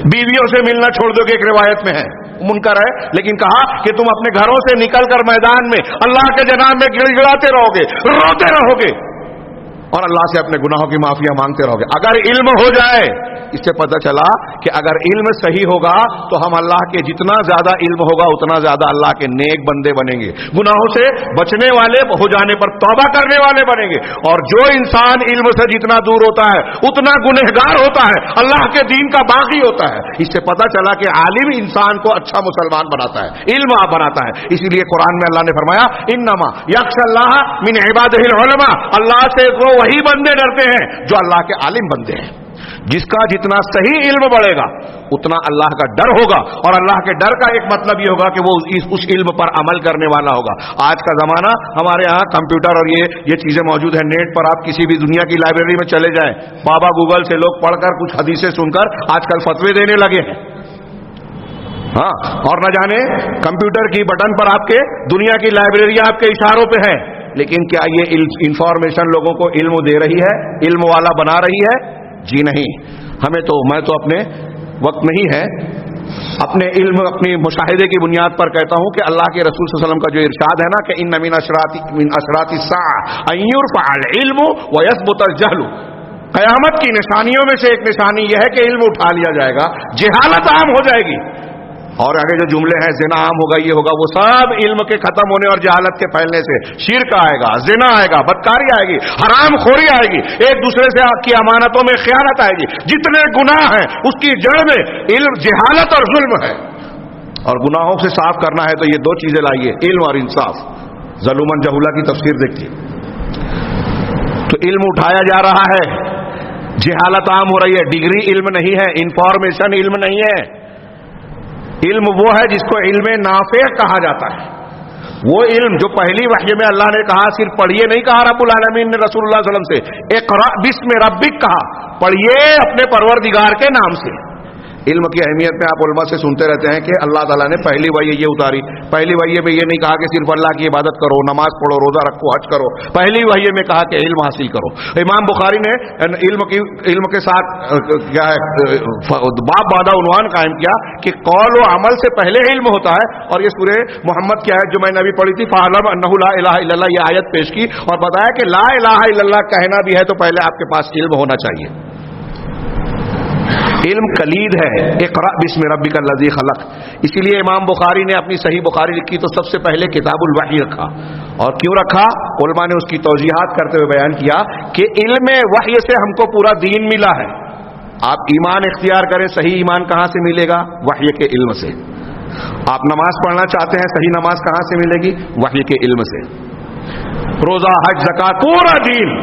بیویوں سے ملنا چھوڑ دو گے، ایک روایت میں ہے، منکر ہے، لیکن کہا کہ تم اپنے گھروں سے نکل کر میدان میں اللہ کے جناب میں گڑ گڑاتے رہو گے، روتے رہو گے اور اللہ سے اپنے گناہوں کی معافیاں مانگتے رہو گے. اگر علم ہو جائے، اس سے پتہ چلا کہ اگر علم صحیح ہوگا تو ہم اللہ کے جتنا زیادہ علم ہوگا اتنا زیادہ اللہ کے نیک بندے بنیں گے، گناہوں سے بچنے والے، ہو جانے پر توبہ کرنے والے بنیں گے. اور جو انسان علم سے جتنا دور ہوتا ہے اتنا گنہگار ہوتا ہے، اللہ کے دین کا باغی ہوتا ہے. اس سے پتہ چلا کہ عالم انسان کو اچھا مسلمان بناتا ہے، علم بناتا ہے. اسی لیے قرآن میں اللہ نے فرمایا انما یخشى اللہ من عباده العلماء. اللہ سے وہی بندے ڈرتے ہیں جو اللہ کے عالم بندے ہیں. جس کا جتنا صحیح علم بڑھے گا اتنا اللہ کا ڈر ہوگا، اور اللہ کے ڈر کا ایک مطلب یہ ہوگا کہ وہ اس علم پر عمل کرنے والا ہوگا. آج کا زمانہ ہمارے ہاں کمپیوٹر اور یہ چیزیں موجود ہیں. نیٹ پر آپ کسی بھی دنیا کی لائبریری میں چلے جائیں، بابا گوگل سے لوگ پڑھ کر کچھ حدیثیں سن کر آج کل فتوے دینے لگے ہیں. اور نہ جانے کمپیوٹر کی بٹن پر آپ کے دنیا کی لائبریری آپ کے اشاروں پہ ہے. لیکن کیا یہ انفارمیشن لوگوں کو علم دے رہی ہے، علم والا بنا رہی ہے؟ جی نہیں. میں تو اپنے وقت نہیں ہے، اپنے علم، اپنی مشاہدے کی بنیاد پر کہتا ہوں کہ اللہ کے رسول صلی اللہ علیہ وسلم کا جو ارشاد ہے نا کہ ان من اشراط الساعة ان يرفع العلم ويثبت الجهل، قیامت کی نشانیوں میں سے ایک نشانی یہ ہے کہ علم اٹھا لیا جائے گا، جہالت عام ہو جائے گی. اور آگے جو جملے ہیں زنا عام ہوگا, یہ ہوگا, وہ سب علم کے ختم ہونے اور جہالت کے پھیلنے سے. شرک آئے گا, زنا آئے گا, بدکاری آئے گی, حرام خوری آئے گی, ایک دوسرے سے آپ کی امانتوں میں خیانت آئے گی. جتنے گناہ ہیں اس کی جڑ میں علم, جہالت اور ظلم ہے. اور گناہوں سے صاف کرنا ہے تو یہ دو چیزیں لائیے, علم اور انصاف. ظلومن جہولا کی تفسیر دیکھیے. تو علم اٹھایا جا رہا ہے, جہالت عام ہو رہی ہے. ڈگری علم نہیں ہے, انفارمیشن علم نہیں ہے. علم وہ ہے جس کو علم نافع کہا جاتا ہے. وہ علم جو پہلی وحی میں اللہ نے کہا, صرف پڑھیے نہیں کہا رب العالمین نے رسول اللہ صلی اللہ علیہ وسلم سے, اقرأ بسم ربک کہا, پڑھیے اپنے پروردگار کے نام سے. علم کی اہمیت میں آپ علماء سے سنتے رہتے ہیں کہ اللہ تعالیٰ نے پہلی وحی یہ اتاری. پہلی وحی میں یہ نہیں کہا کہ صرف اللہ کی عبادت کرو, نماز پڑھو, روزہ رکھو, حج کرو. پہلی وحی میں کہا کہ علم حاصل کرو. امام بخاری نے علم کے ساتھ کیا ہے باب بادہ عنوان قائم کیا کہ قول و عمل سے پہلے علم ہوتا ہے. اور یہ سورہ محمد کی آیت جو میں نے ابھی پڑھی تھی, فَاعْلَمْ أَنَّهُ لَا إِلَٰهَ إِلَّا اللَّهُ, یہ آیت پیش کی اور بتایا کہ لا الہ الا اللہ کہنا بھی ہے تو پہلے آپ کے پاس علم ہونا چاہیے. علم کلید ہے. اقرأ بسم ربک الذی خلق. اسی لیے امام بخاری نے اپنی صحیح بخاری لکھی تو سب سے پہلے کتاب الوحی رکھا. اور کیوں رکھا؟ علماء نے اس کی توضیحات کرتے ہوئے بیان کیا کہ علم وحی سے ہم کو پورا دین ملا ہے. آپ ایمان اختیار کریں, صحیح ایمان کہاں سے ملے گا؟ وحی کے علم سے. آپ نماز پڑھنا چاہتے ہیں, صحیح نماز کہاں سے ملے گی؟ وحی کے علم سے. روزہ, حج, زکات, پورا دین,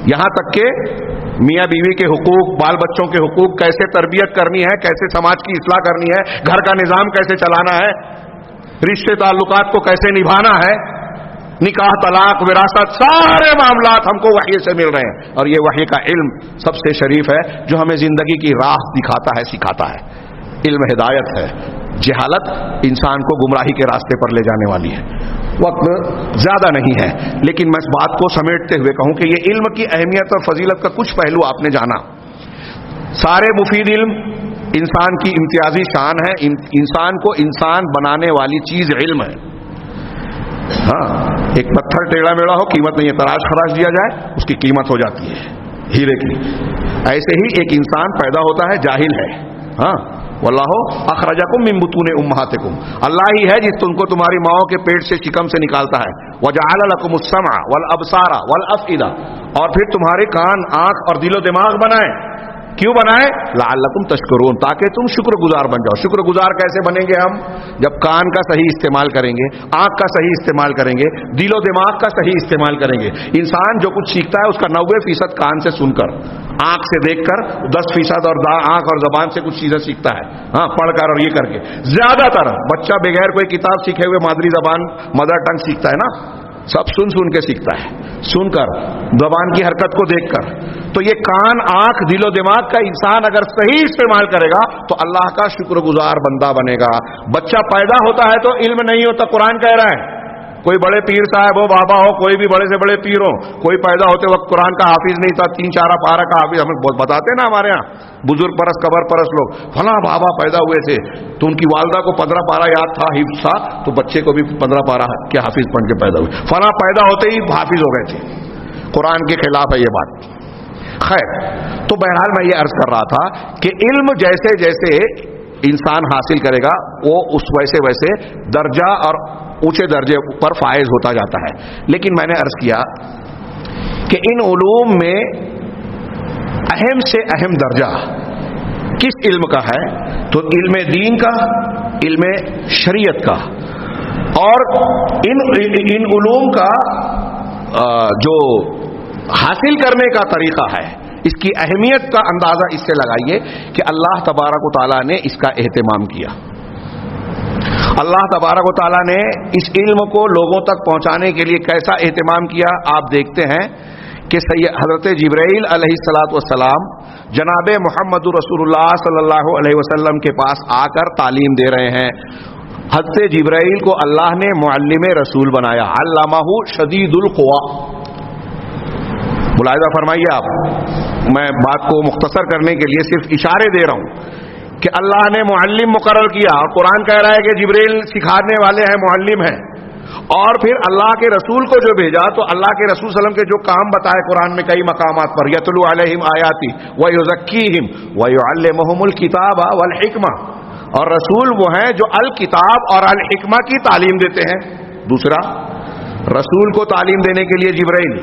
یہاں تک کہ میاں بیوی کے حقوق, بال بچوں کے حقوق, کیسے تربیت کرنی ہے, کیسے سماج کی اصلاح کرنی ہے, گھر کا نظام کیسے چلانا ہے, رشتے تعلقات کو کیسے نبھانا ہے, نکاح, طلاق, وراثت, سارے معاملات ہم کو وحی سے مل رہے ہیں. اور یہ وحی کا علم سب سے شریف ہے جو ہمیں زندگی کی راہ دکھاتا ہے, سکھاتا ہے. علم ہدایت ہے. جہالت انسان کو گمراہی کے راستے پر لے جانے والی ہے. وقت زیادہ نہیں ہے لیکن میں اس بات کو سمیٹتے ہوئے کہوں کہ یہ علم کی اہمیت اور فضیلت کا کچھ پہلو آپ نے جانا. سارے مفید علم انسان کی امتیازی شان ہے. انسان کو انسان بنانے والی چیز علم ہے. ہاں, ایک پتھر ٹیڑھا میڑھا ہو, قیمت نہیں ہے, تراش خراش دیا جائے اس کی قیمت ہو جاتی ہے ہیرے کی. ایسے ہی ایک انسان پیدا ہوتا ہے جاہل ہے. ہاں, واللہ اخرجکم من بطون امہاتکم, اللہ ہی ہے جس تم کو تمہاری ماؤں کے پیٹ سے شکم سے نکالتا ہے. وجعل لکم السمع والابصار والافئدہ, اور پھر تمہارے کان, آنکھ اور دل و دماغ بنائے. کیوں بنائے؟ لعلکم تشکرون, تاکہ تم شکر گزار بن جاؤ. شکر گزار کیسے بنیں گے ہم؟ جب کان کا صحیح استعمال کریں گے, آنکھ کا صحیح استعمال کریں گے, دل و دماغ کا صحیح استعمال کریں گے. انسان جو کچھ سیکھتا ہے اس کا 90% کان سے سن کر, آنکھ سے دیکھ کر, 10% اور آنکھ اور زبان سے کچھ چیزیں سیکھتا ہے. ہاں, پڑھ کر اور یہ کر کے. زیادہ تر بچہ بغیر کوئی کتاب سیکھے ہوئے مادری زبان, مدر ٹنگ سیکھتا ہے نا, سب سن کے سیکھتا ہے, سن کر, زبان کی حرکت کو دیکھ کر. تو یہ کان, آنکھ, دل و دماغ کا انسان اگر صحیح استعمال کرے گا تو اللہ کا شکر گزار بندہ بنے گا. بچہ پیدا ہوتا ہے تو علم نہیں ہوتا. قرآن کہہ رہا ہے, کوئی بڑے پیر صاحب ہو, بابا ہو, کوئی بھی بڑے سے بڑے پیر ہو, کوئی پیدا ہوتے وقت قرآن کا حافظ نہیں تھا, 3-4 پارہ کا حافظ. ہمیں بہت بتاتے ہیں نا ہمارے یہاں بزرگ پرست, قبر پرست لوگ, فلاں بابا پیدا ہوئے تھے تو ان کی والدہ کو 15 پارہ یاد تھا, حفظ تھا, تو بچے کو بھی 15 پارہ کے حافظ پڑھ کے پیدا ہوئے. فلاں پیدا ہوتے ہی حافظ ہو گئے تھے. قرآن کے خلاف ہے یہ بات. خیر, تو بہرحال میں یہ عرض کر رہا تھا کہ علم جیسے جیسے انسان حاصل کرے گا وہ اس ویسے درجہ اور اونچے درجے پر فائز ہوتا جاتا ہے. لیکن میں نے عرض کیا کہ ان علوم میں اہم سے اہم درجہ کس علم کا ہے؟ تو علم دین کا, علم شریعت کا. اور ان علوم کا جو حاصل کرنے کا طریقہ ہے, اس کی اہمیت کا اندازہ اس سے لگائیے کہ اللہ تبارک و تعالیٰ نے اس کا اہتمام کیا. اللہ تبارک و تعالیٰ نے اس علم کو لوگوں تک پہنچانے کے لیے کیسا اہتمام کیا. آپ دیکھتے ہیں کہ حضرت جبرائیل علیہ الصلاۃ والسلام جناب محمد رسول اللہ صلی اللہ علیہ وسلم کے پاس آ کر تعلیم دے رہے ہیں. حضرت جبرائیل کو اللہ نے معلم رسول بنایا, علمہ شدید القوا. ملاحظہ فرمائیے آپ, میں بات کو مختصر کرنے کے لیے صرف اشارے دے رہا ہوں کہ اللہ نے معلم مقرر کیا, اور قرآن کہہ رہا ہے کہ جبرائیل سکھانے والے ہیں, معلم ہیں. اور پھر اللہ کے رسول کو جو بھیجا تو اللہ کے رسول صلی اللہ علیہ وسلم کے جو کام بتائے قرآن میں کئی مقامات پر, یتلو علیہم آیاتی ویزکیہم ویعلمہم الکتاب والحکمہ. اور رسول وہ ہیں جو الکتاب اور الحکمہ کی تعلیم دیتے ہیں. دوسرا، رسول کو تعلیم دینے کے لیے جبرائیل،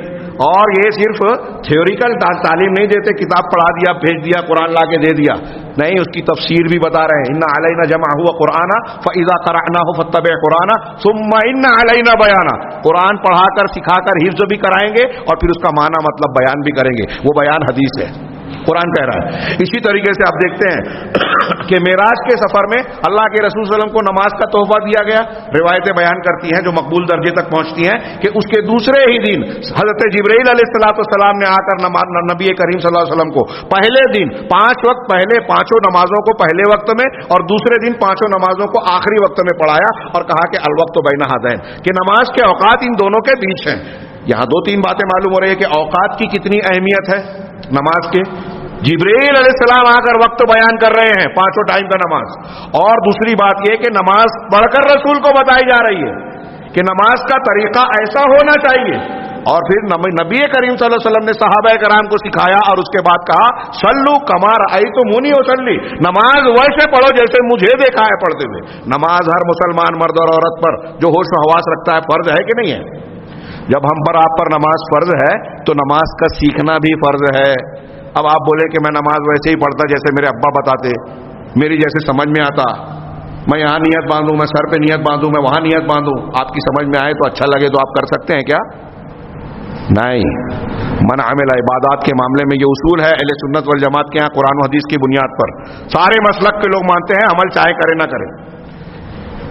اور یہ صرف تھیوریکل تعلیم نہیں دیتے، کتاب پڑھا دیا بھیج دیا قرآن لا کے دے دیا، نہیں، اس کی تفسیر بھی بتا رہے ہیں. ان علینا جمعہ قرآن فاذا قرأناه فاتبع قرآن ثم ان علینا بیانا. قرآن پڑھا کر سکھا کر حفظ بھی کرائیں گے اور پھر اس کا معنی مطلب بیان بھی کریں گے. وہ بیان حدیث ہے، قرآن کہہ رہا ہے. اسی طریقے سے آپ دیکھتے ہیں کہ معراج کے سفر میں اللہ کے رسول صلی اللہ علیہ وسلم کو نماز کا تحفہ دیا گیا. روایتیں بیان کرتی ہیں جو مقبول درجے تک پہنچتی ہیں کہ اس کے دوسرے ہی دن حضرت جبرائیل علیہ السلام نے آ کر نبی کریم صلی اللہ علیہ وسلم کو پہلے دن 5 وقت پہلے 5 نمازوں کو پہلے وقت میں اور دوسرے دن 5 نمازوں کو آخری وقت میں پڑھایا اور کہا کہ الوقت بین ہذین، کہ نماز کے اوقات ان دونوں کے بیچ ہیں. یہاں 2-3 باتیں معلوم ہو رہی ہے کہ اوقات کی کتنی اہمیت ہے نماز کے. جبرائیل علیہ السلام آ کر وقت بیان کر رہے ہیں 5 ٹائم کا نماز. اور دوسری بات یہ کہ نماز پڑھ کر رسول کو بتائی جا رہی ہے کہ نماز کا طریقہ ایسا ہونا چاہیے. اور پھر نبی کریم صلی اللہ علیہ وسلم نے صحابہ کرام کو سکھایا اور اس کے بعد کہا صلو کما رأیتمونی اصلی، نماز ویسے پڑھو جیسے مجھے دیکھا ہے پڑھتے ہوئے. نماز ہر مسلمان مرد اور عورت پر جو ہوش و حواس رکھتا ہے فرض ہے کہ نہیں ہے؟ جب ہم پر آپ پر نماز فرض ہے تو نماز کا سیکھنا بھی فرض ہے. اب آپ بولے کہ میں نماز ویسے ہی پڑھتا جیسے میرے ابا بتاتے، میری جیسے سمجھ میں آتا، میں یہاں نیت باندھوں، میں سر پہ نیت باندھوں، میں وہاں نیت باندھوں، آپ کی سمجھ میں آئے تو اچھا لگے تو آپ کر سکتے ہیں کیا؟ نہیں. من عمل عبادات کے معاملے میں یہ اصول ہے اہل سنت والجماعت کے یہاں قرآن و حدیث کی بنیاد پر. سارے مسلک کے لوگ مانتے ہیں عمل چاہے کرے نہ کرے،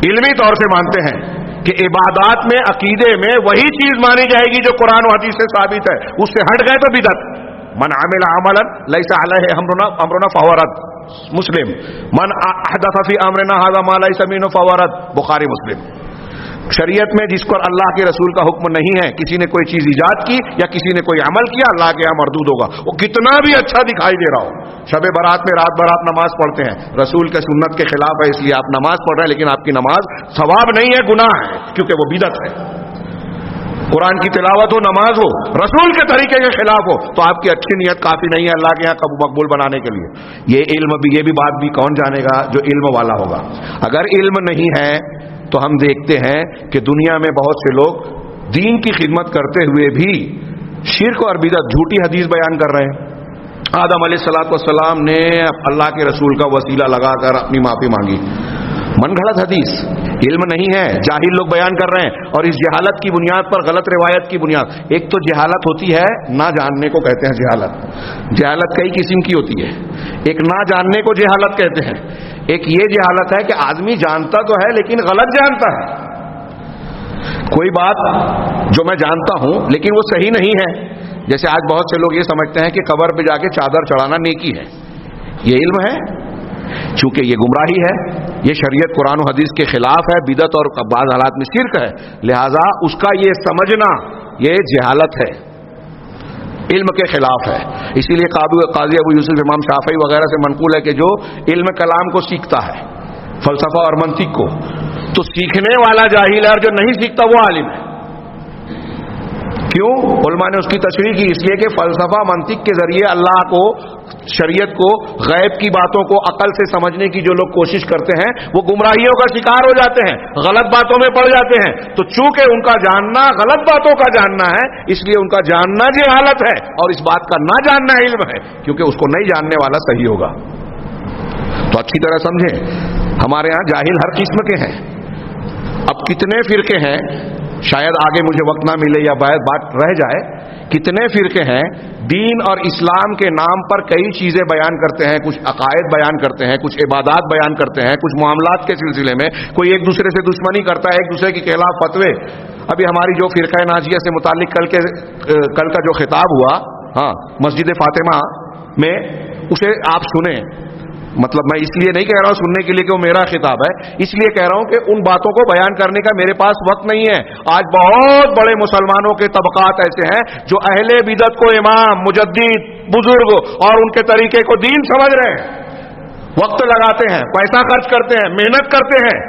علمی طور سے مانتے ہیں کہ عبادات میں عقیدے میں وہی چیز مانی جائے گی جو قرآن و حدیث سے ثابت ہے، اس سے ہٹ گئے تو بدعت. من عمل عملا لیس علیہ امرنا فہو رد. مسلم. من احدث فی امرنا ھذا ما لیس منہ فہو رد. بخاری مسلم. شریعت میں جس پر اللہ کے رسول کا حکم نہیں ہے، کسی نے کوئی چیز ایجاد کی یا کسی نے کوئی عمل کیا، اللہ کے یہاں مردود ہوگا، وہ کتنا بھی اچھا دکھائی دے رہا ہو. شب برات میں رات بھر آپ نماز پڑھتے ہیں، رسول کے سنت کے خلاف ہے اس لیے آپ نماز پڑھ رہے ہیں، لیکن آپ کی نماز ثواب نہیں ہے، گناہ ہے، کیونکہ وہ بدعت ہے. قرآن کی تلاوت ہو، نماز ہو، رسول کے طریقے کے خلاف ہو تو آپ کی اچھی نیت کافی نہیں ہے اللہ کے یہاں قبول مقبول بنانے کے لیے. یہ علم بھی، یہ بھی بات بھی کون جانے گا؟ جو علم والا ہوگا. اگر علم نہیں ہے تو ہم دیکھتے ہیں کہ دنیا میں بہت سے لوگ دین کی خدمت کرتے ہوئے بھی شرک اور بدعت، جھوٹی حدیث بیان کر رہے ہیں. آدم علیہ السلام نے اللہ کے رسول کا وسیلہ لگا کر اپنی معافی مانگی. من گھڑت حدیث، علم نہیں ہے، جاہل لوگ بیان کر رہے ہیں اور اس جہالت کی بنیاد پر، غلط روایت کی بنیاد. ایک تو جہالت ہوتی ہے نہ جاننے کو کہتے ہیں جہالت. جہالت کئی قسم کی ہوتی ہے. ایک نہ جاننے کو جہالت کہتے ہیں، ایک یہ جہالت ہے کہ آدمی جانتا تو ہے لیکن غلط جانتا ہے. کوئی بات جو میں جانتا ہوں لیکن وہ صحیح نہیں ہے. جیسے آج بہت سے لوگ یہ سمجھتے ہیں کہ قبر پہ جا کے چادر چڑھانا نیکی ہے. یہ علم ہے؟ چونکہ یہ گمراہی ہے، یہ شریعت قرآن و حدیث کے خلاف ہے، بدعت اور بعض حالات میں شرک ہے، لہذا اس کا یہ سمجھنا یہ جہالت ہے، علم کے خلاف ہے. اسی لیے قاضی ابو یوسف امام شافعی وغیرہ سے منقول ہے کہ جو علم کلام کو سیکھتا ہے، فلسفہ اور منطق کو، تو سیکھنے والا جاہل ہے اور جو نہیں سیکھتا وہ عالم ہے. کیوں؟ علماء نے اس کی تشریح کی، اس لیے کہ فلسفہ منطق کے ذریعے اللہ کو، شریعت کو، غیب کی باتوں کو عقل سے سمجھنے کی جو لوگ کوشش کرتے ہیں وہ گمراہیوں کا شکار ہو جاتے ہیں، غلط باتوں میں پڑ جاتے ہیں. تو چونکہ ان کا جاننا غلط باتوں کا جاننا ہے، اس لیے ان کا جاننا جہالت ہے اور اس بات کا نہ جاننا علم ہے، کیونکہ اس کو نہیں جاننے والا صحیح ہوگا. تو اچھی طرح سمجھیں، ہمارے ہاں جاہل ہر قسم کے ہیں. اب کتنے فرقے ہیں، شاید آگے مجھے وقت نہ ملے یا بات رہ جائے، کتنے فرقے ہیں دین اور اسلام کے نام پر کئی چیزیں بیان کرتے ہیں، کچھ عقائد بیان کرتے ہیں، کچھ عبادات بیان کرتے ہیں، کچھ معاملات کے سلسلے میں کوئی ایک دوسرے سے دشمنی کرتا ہے، ایک دوسرے کے خلاف فتوے. ابھی ہماری جو فرقہ ناجیہ سے متعلق کل کا جو خطاب ہوا مسجد فاطمہ میں، اسے آپ سنیں. مطلب میں اس لیے نہیں کہہ رہا ہوں سننے کے لیے کہ وہ میرا خطاب ہے، اس لیے کہہ رہا ہوں کہ ان باتوں کو بیان کرنے کا میرے پاس وقت نہیں ہے. آج بہت بڑے مسلمانوں کے طبقات ایسے ہیں جو اہل بدعت کو امام، مجدد، بزرگ اور ان کے طریقے کو دین سمجھ رہے ہیں، وقت لگاتے ہیں، پیسہ خرچ کرتے ہیں، محنت کرتے ہیں،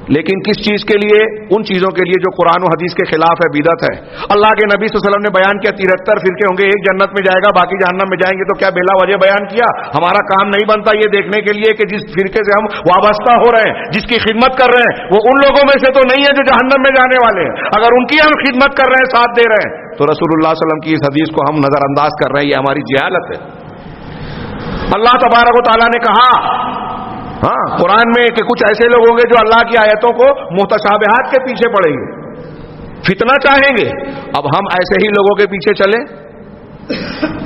لیکن کس چیز کے لیے؟ ان چیزوں کے لیے جو قرآن و حدیث کے خلاف ہے، بدعت ہے۔ اللہ کے نبی صلی اللہ علیہ وسلم نے بیان کیا 73 فرقے ہوں گے، ایک جنت میں جائے گا، باقی جہنم میں جائیں گے، تو کیا بلا وجہ بیان کیا؟ ہمارا کام نہیں بنتا یہ دیکھنے کے لیے کہ جس فرقے سے ہم وابستہ ہو رہے ہیں، جس کی خدمت کر رہے ہیں، وہ ان لوگوں میں سے تو نہیں ہے جو جہنم میں جانے والے ہیں۔ اگر ان کی ہم خدمت کر رہے ہیں، ساتھ دے رہے ہیں، تو رسول اللہ صلی اللہ علیہ وسلم کی اس حدیث کو ہم نظر انداز کر رہے ہیں، یہ ہماری جہالت ہے۔ اللہ تبارک و تعالیٰ نے کہا ہاں قرآن میں کہ کچھ ایسے لوگ ہوں گے جو اللہ کی آیتوں کو متشابہات کے پیچھے پڑیں گے، فتنہ چاہیں گے۔ اب ہم ایسے ہی لوگوں کے پیچھے چلیں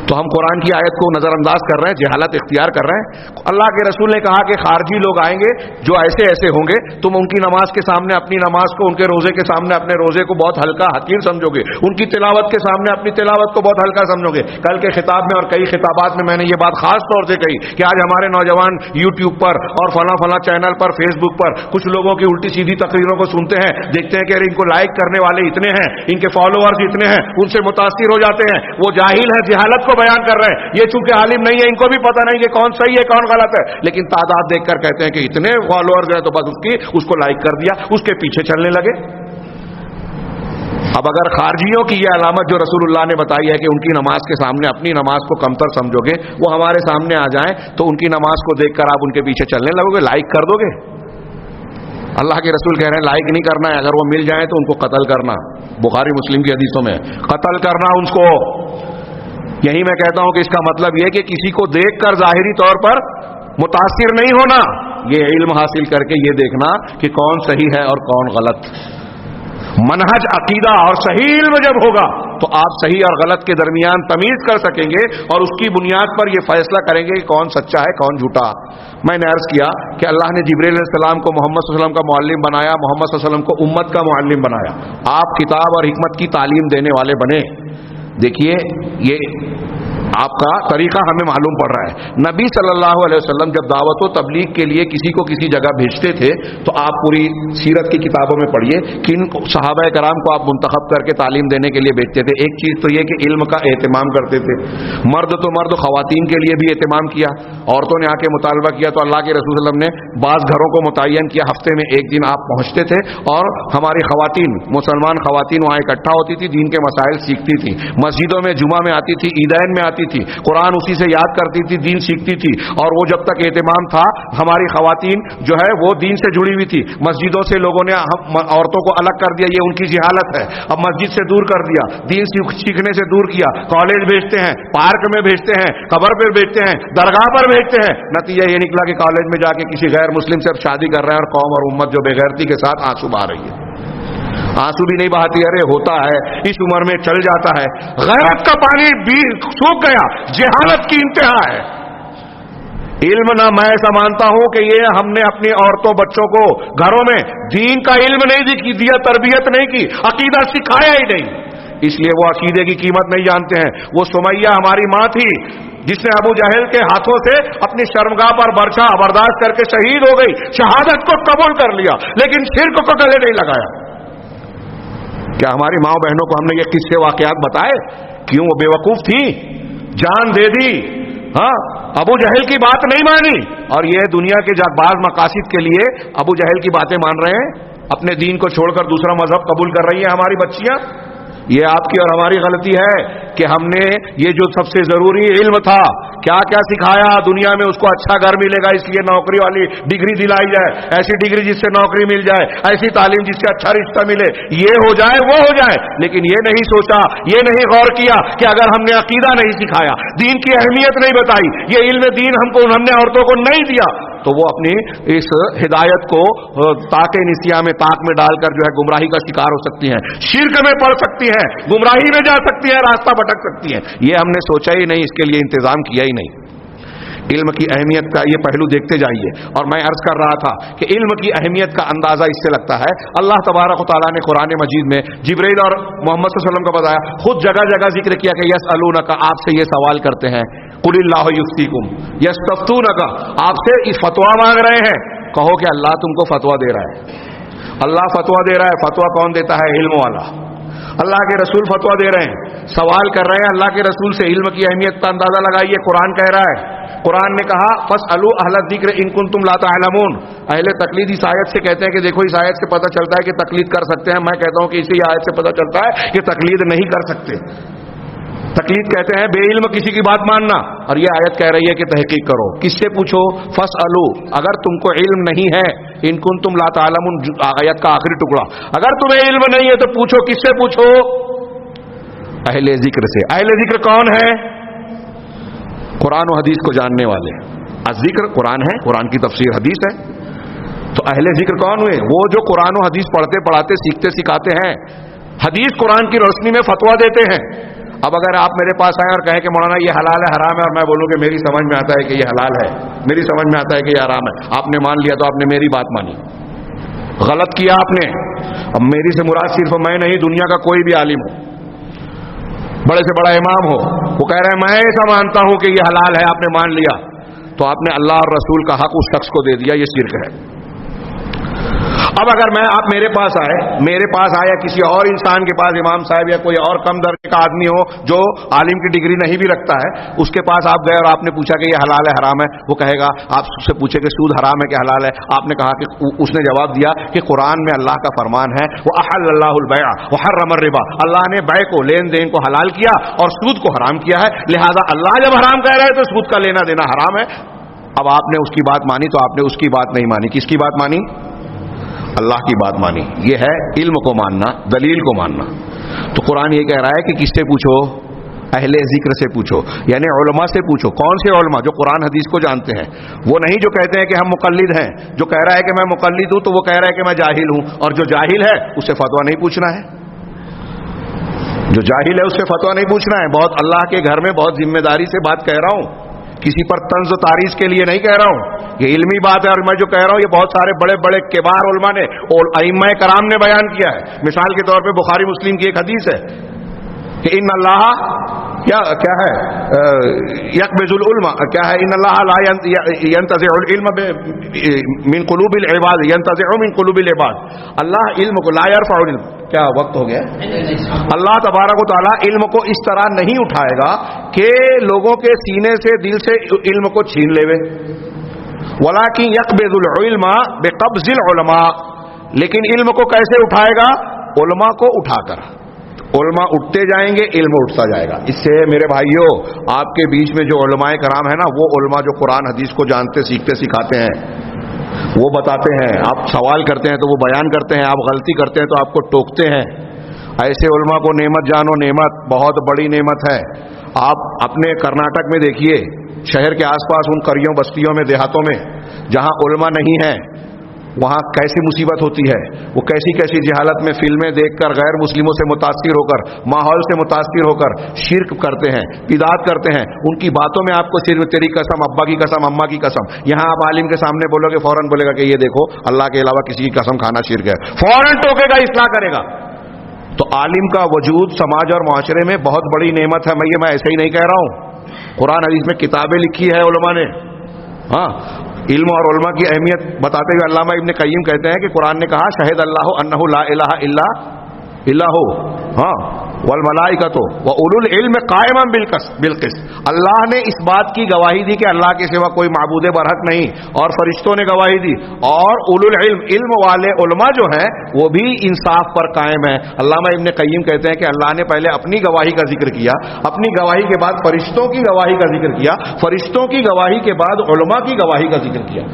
تو ہم قرآن کی آیت کو نظر انداز کر رہے ہیں، جہالت اختیار کر رہے ہیں۔ اللہ کے رسول نے کہا کہ خارجی لوگ آئیں گے جو ایسے ایسے ہوں گے، تم ان کی نماز کے سامنے اپنی نماز کو، ان کے روزے کے سامنے اپنے روزے کو بہت ہلکا حقیر سمجھو گے، ان کی تلاوت کے سامنے اپنی تلاوت کو بہت ہلکا سمجھو گے۔ کل کے خطاب میں اور کئی خطابات میں نے یہ بات خاص طور سے کہی کہ آج ہمارے نوجوان یوٹیوب پر اور فلاں فلاں چینل پر، فیس بک پر کچھ لوگوں کی الٹی سیدھی تقریروں کو سنتے ہیں، دیکھتے ہیں کہ ان کو لائک کرنے والے اتنے ہیں، ان کے فالوورز اتنے ہیں، ان سے متاثر ہو جاتے ہیں۔ وہ جاہل ہے، جہالت کو بیان کر رہے ہیں، یہ چونکہ عالم نہیں ہے، ان کو بھی پتہ نہیں کہ کون صحیح ہے کون غلط ہے، لیکن تعداد دیکھ کر کہتے ہیں کہ اتنے فالوورز ہیں تو بس اس کو لائک کر دیا، اس کے پیچھے چلنے لگے۔ اب اگر خارجیوں کی یہ علامت جو رسول اللہ نے بتائی ہے کہ ان کی نماز کے سامنے اپنی نماز کو کمتر سمجھو گے، وہ ہمارے سامنے آ جائیں تو ان کی نماز کو دیکھ کر آپ ان کے پیچھے چلنے لگو گے، لائک کر دو گے؟ اللہ کے رسول کہہ رہے ہیں لائک نہیں کرنا ہے، اگر وہ مل جائیں تو ان کو قتل کرنا، بخاری مسلم کی حدیثوں میں قتل کرنا ان کو۔ یہی میں کہتا ہوں کہ اس کا مطلب یہ کہ کسی کو دیکھ کر ظاہری طور پر متاثر نہیں ہونا، یہ علم حاصل کر کے یہ دیکھنا کہ کون صحیح ہے اور کون غلط۔ منہج، عقیدہ اور صحیح علم جب ہوگا تو آپ صحیح اور غلط کے درمیان تمیز کر سکیں گے اور اس کی بنیاد پر یہ فیصلہ کریں گے کہ کون سچا ہے کون جھوٹا۔ میں نے عرض کیا کہ اللہ نے جبریل علیہ السلام کو محمد صلی اللہ علیہ وسلم کا معلم بنایا، محمد صلی اللہ علیہ وسلم کو امت کا معلم بنایا، آپ کتاب اور حکمت کی تعلیم دینے والے بنے۔ دیکھیے یہ آپ کا طریقہ ہمیں معلوم پڑ رہا ہے۔ نبی صلی اللہ علیہ وسلم جب دعوت و تبلیغ کے لیے کسی کو کسی جگہ بھیجتے تھے تو آپ پوری سیرت کی کتابوں میں پڑھیے کن صحابہ کرام کو آپ منتخب کر کے تعلیم دینے کے لیے بھیجتے تھے۔ ایک چیز تو یہ کہ علم کا اہتمام کرتے تھے، مرد تو مرد، خواتین کے لیے بھی اہتمام کیا، عورتوں نے آ کے مطالبہ کیا تو اللہ کے رسول صلی اللہ علیہ وسلم نے بعض گھروں کو متعین کیا، ہفتے میں ایک دن آپ پہنچتے تھے اور ہماری خواتین، مسلمان خواتین وہاں اکٹھا ہوتی تھی، دین کے مسائل سیکھتی تھی، مسجدوں میں جمعہ میں آتی تھی، عیدین میں آتی تھی، قرآن اسی سے یاد کرتی تھی، دین سیکھتی تھی۔ اور وہ جب تک اہتمام تھا ہماری خواتین جو ہے وہ دین سے جڑی ہوئی تھی۔ مسجدوں سے لوگوں نے عورتوں کو الگ کر دیا، یہ ان کی جہالت ہے، اب مسجد سے دور کر دیا، دین سیکھنے سے دور کیا، کالج بھیجتے ہیں، پارک میں بھیجتے ہیں، قبر پہ بھیجتے ہیں، درگاہ پر بھیجتے ہیں۔ نتیجہ یہ نکلا کہ کالج میں جا کے کسی غیر مسلم سے شادی کر رہے ہیں اور قوم اور امت جو بے غیرتی کے ساتھ آنسو بہا رہی ہے، آنسو بھی نہیں بہاتی، ارے ہوتا ہے اس عمر میں چل جاتا ہے۔ غیرت کا پانی بھی سوکھ گیا، جہالت کی انتہا ہے۔ علم نہ، میں ایسا مانتا ہوں کہ یہ ہم نے اپنی عورتوں بچوں کو گھروں میں دین کا علم نہیں دیا، تربیت نہیں کی، عقیدہ سکھایا ہی نہیں، اس لیے وہ عقیدے کی قیمت نہیں جانتے ہیں۔ وہ سمیہ ہماری ماں تھی جس نے ابو جہل کے ہاتھوں سے اپنی شرمگاہ پر برچھا برداشت کر کے شہید ہو گئی، شہادت کو قبول کر لیا لیکن شرک کو گلے نہیں لگایا۔ کیا ہماری ماں بہنوں کو ہم نے یہ قصے واقعات بتائے؟ کیوں وہ بے وقوف تھی، جان دے دی، ہاں ابو جہل کی بات نہیں مانی، اور یہ دنیا کے بعض مقاصد کے لیے ابو جہل کی باتیں مان رہے ہیں، اپنے دین کو چھوڑ کر دوسرا مذہب قبول کر رہی ہیں ہماری بچیاں۔ یہ آپ کی اور ہماری غلطی ہے کہ ہم نے یہ جو سب سے ضروری علم تھا کیا کیا سکھایا، دنیا میں اس کو اچھا گھر ملے گا اس لیے نوکری والی ڈگری دلائی جائے، ایسی ڈگری جس سے نوکری مل جائے، ایسی تعلیم جس سے اچھا رشتہ ملے، یہ ہو جائے وہ ہو جائے، لیکن یہ نہیں سوچا، یہ نہیں غور کیا کہ اگر ہم نے عقیدہ نہیں سکھایا، دین کی اہمیت نہیں بتائی، یہ علم دین ہم نے عورتوں کو نہیں دیا، تو وہ اپنی اس ہدایت کو تاک نسیاں میں تاک میں ڈال کر جو ہے گمراہی کا شکار ہو سکتی ہیں، شرک میں پڑ سکتی ہیں، گمراہی میں جا سکتی ہیں، راستہ بھٹک سکتی ہیں۔ یہ ہم نے سوچا ہی نہیں، اس کے لیے انتظام کیا ہی نہیں۔ علم کی اہمیت کا یہ پہلو دیکھتے جائیے۔ اور میں عرض کر رہا تھا کہ علم کی اہمیت کا اندازہ اس سے لگتا ہے، اللہ تبارک و تعالیٰ نے قرآن مجید میں جبرائیل اور محمد صلی اللہ علیہ وسلم کو بتایا، خود جگہ جگہ ذکر کیا کہ یسألونک، آپ سے یہ سوال کرتے ہیں، قل اللہ یفتیکم، یستفتونک، آپ سے اس فتویٰ مانگ رہے ہیں، کہو کہ اللہ تم کو فتویٰ دے رہا ہے۔ اللہ فتویٰ دے رہا ہے، فتویٰ کون دیتا ہے؟ علم والا۔ اللہ کے رسول فتویٰ دے رہے ہیں، سوال کر رہے ہیں اللہ کے رسول سے، علم کی اہمیت کا اندازہ لگائیے، قرآن کہہ رہا ہے قرآن نے کہا فاسألوا اہل الذکر ان کنتم لا تعلمون. اہل تقلید اس آیت سے کہتے ہیں کہ دیکھو اس آیت سے پتہ چلتا ہے کہ تقلید کر سکتے ہیں. میں کہتا ہوں کہ اسی آیت سے پتہ چلتا ہے کہ تقلید نہیں کر سکتے. تقلید کہتے ہیں بے علم کسی کی بات ماننا, اور یہ آیت کہہ رہی ہے کہ تحقیق کرو. کس سے پوچھو؟ فاسألوا, اگر تم کو علم نہیں ہے, ان کنتم لا تعلمون آیت کا آخری ٹکڑا, اگر تمہیں علم نہیں ہے تو پوچھو. کس سے پوچھو؟ اہل ذکر سے. اہل ذکر کون ہے؟ قرآن و حدیث کو جاننے والے. الذکر قرآن ہے, قرآن کی تفسیر حدیث ہے. تو اہل ذکر کون ہوئے؟ وہ جو قرآن و حدیث پڑھتے پڑھاتے سیکھتے سکھاتے ہیں, حدیث قرآن کی روشنی میں فتویٰ دیتے ہیں. اب اگر آپ میرے پاس آئیں اور کہیں کہ مولانا یہ حلال ہے حرام ہے, اور میں بولوں کہ میری سمجھ میں آتا ہے کہ یہ حلال ہے, میری سمجھ میں آتا ہے کہ یہ حرام ہے, آپ نے مان لیا تو آپ نے میری بات مانی, غلط کیا آپ نے. اب میری سے مراد صرف میں نہیں, دنیا کا کوئی بھی عالم ہو, بڑے سے بڑا امام ہو, وہ کہہ رہے ہیں میں ایسا مانتا ہوں کہ یہ حلال ہے, آپ نے مان لیا, تو آپ نے اللہ اور رسول کا حق اس شخص کو دے دیا, یہ شرک ہے. اب اگر میں آپ میرے پاس آیا کسی اور انسان کے پاس, امام صاحب یا کوئی اور کم درجے کا آدمی ہو جو عالم کی ڈگری نہیں بھی رکھتا ہے, اس کے پاس آپ گئے اور آپ نے پوچھا کہ یہ حلال ہے حرام ہے, وہ کہے گا, آپ سے پوچھے کہ سود حرام ہے کہ حلال ہے, آپ نے کہا کہ اس نے جواب دیا کہ قرآن میں اللہ کا فرمان ہے وَأَحَلَّ اللَّهُ الْبَيْعَ وَحَرَّمَ الرِّبَا, اللہ نے بیع کو, لین دین کو حلال کیا اور سود کو حرام کیا ہے, لہذا اللہ جب حرام کہہ رہے تو سود کا لینا دینا حرام ہے. اب آپ نے اس کی بات مانی تو آپ نے اس کی بات نہیں مانی. کس کی بات مانی؟ اللہ کی بات مانی. یہ ہے علم کو ماننا, دلیل کو ماننا. تو قرآن یہ کہہ رہا ہے کہ کس سے پوچھو؟ اہل ذکر سے پوچھو, یعنی علماء سے پوچھو. کون سے علماء؟ جو قرآن حدیث کو جانتے ہیں. وہ نہیں جو کہتے ہیں کہ ہم مقلد ہیں, جو کہہ رہا ہے کہ میں مقلد ہوں تو وہ کہہ رہا ہے کہ میں جاہل ہوں, اور جو جاہل ہے اسے فتویٰ نہیں پوچھنا ہے. جو جاہل ہے اس سے فتویٰ نہیں پوچھنا ہے. بہت اللہ کے گھر میں بہت ذمہ داری سے بات کہہ رہا ہوں, کسی پر طنز و تعریض کے لیے نہیں کہہ رہا ہوں, یہ علمی بات ہے. اور میں جو کہہ رہا ہوں یہ بہت سارے بڑے بڑے کبار علماء نے اور ائمہ کرام نے بیان کیا ہے. مثال کے طور پہ بخاری مسلم کی ایک حدیث ہے کہ ان اللہ کیا ہے یقبض العلم, کیا ہے, ان اللہ لا ينتزع العلم من قلوب العباد, ينتزع من قلوب العباد, اللہ علم کو لا يرفع العلم, کیا وقت ہو گیا, اللہ تبارک و تعالی علم کو اس طرح نہیں اٹھائے گا کہ لوگوں کے سینے سے دل سے علم کو چھین لے وے, ولکن یقبض العلم بقبض العلماء, لیکن علم کو کیسے اٹھائے گا؟ علماء کو اٹھا کر. علماء اٹھتے جائیں گے, علم اٹھتا جائے گا. اس سے میرے بھائیوں, آپ کے بیچ میں جو علماء کرام ہیں نا, وہ علماء جو قرآن حدیث کو جانتے سیکھتے سکھاتے ہیں, وہ بتاتے ہیں. آپ سوال کرتے ہیں تو وہ بیان کرتے ہیں, آپ غلطی کرتے ہیں تو آپ کو ٹوکتے ہیں. ایسے علماء کو نعمت جانو, نعمت بہت بڑی نعمت ہے. آپ اپنے کرناٹک میں دیکھیے, شہر کے آس پاس ان قریوں بستیوں میں دیہاتوں میں جہاں علماء نہیں ہیں, وہاں کیسی مصیبت ہوتی ہے. وہ کیسی کیسی جہالت میں فلمیں دیکھ کر غیر مسلموں سے متاثر ہو کر, ماحول سے متاثر ہو کر شرک کرتے ہیں, بدعت کرتے ہیں. ان کی باتوں میں آپ کو صرف تیری قسم, ابا کی قسم, اماں کی قسم. یہاں آپ عالم کے سامنے بولو گے, فوراً بولے گا کہ یہ دیکھو اللہ کے علاوہ کسی کی قسم کھانا شرک ہے, فوراً ٹوکے گا, اصلاح کرے گا. تو عالم کا وجود سماج اور معاشرے میں بہت بڑی نعمت ہے. میں ایسے ہی نہیں کہہ رہا ہوں, قرآن حدیث میں کتابیں لکھی ہے علماء نے. ہاں, علم اور علماء کی اہمیت بتاتے ہوئے علامہ ابن قیم کہتے ہیں کہ قرآن نے کہا شہد اللہ انہ لا الہ الا ہو, ہاں, والملائکۃ واولو العلم قائما بالقسط, اللہ نے اس بات کی گواہی دی کہ اللہ کے سوا کوئی معبود برحق نہیں, اور فرشتوں نے گواہی دی, اور اولو العلم, علم والے علماء جو ہیں وہ بھی انصاف پر قائم ہیں. علامہ ابن قیم کہتے ہیں کہ اللہ نے پہلے اپنی گواہی کا ذکر کیا, اپنی گواہی کے بعد فرشتوں کی گواہی کا ذکر کیا, فرشتوں کی گواہی کے بعد علماء کی گواہی کا ذکر کیا.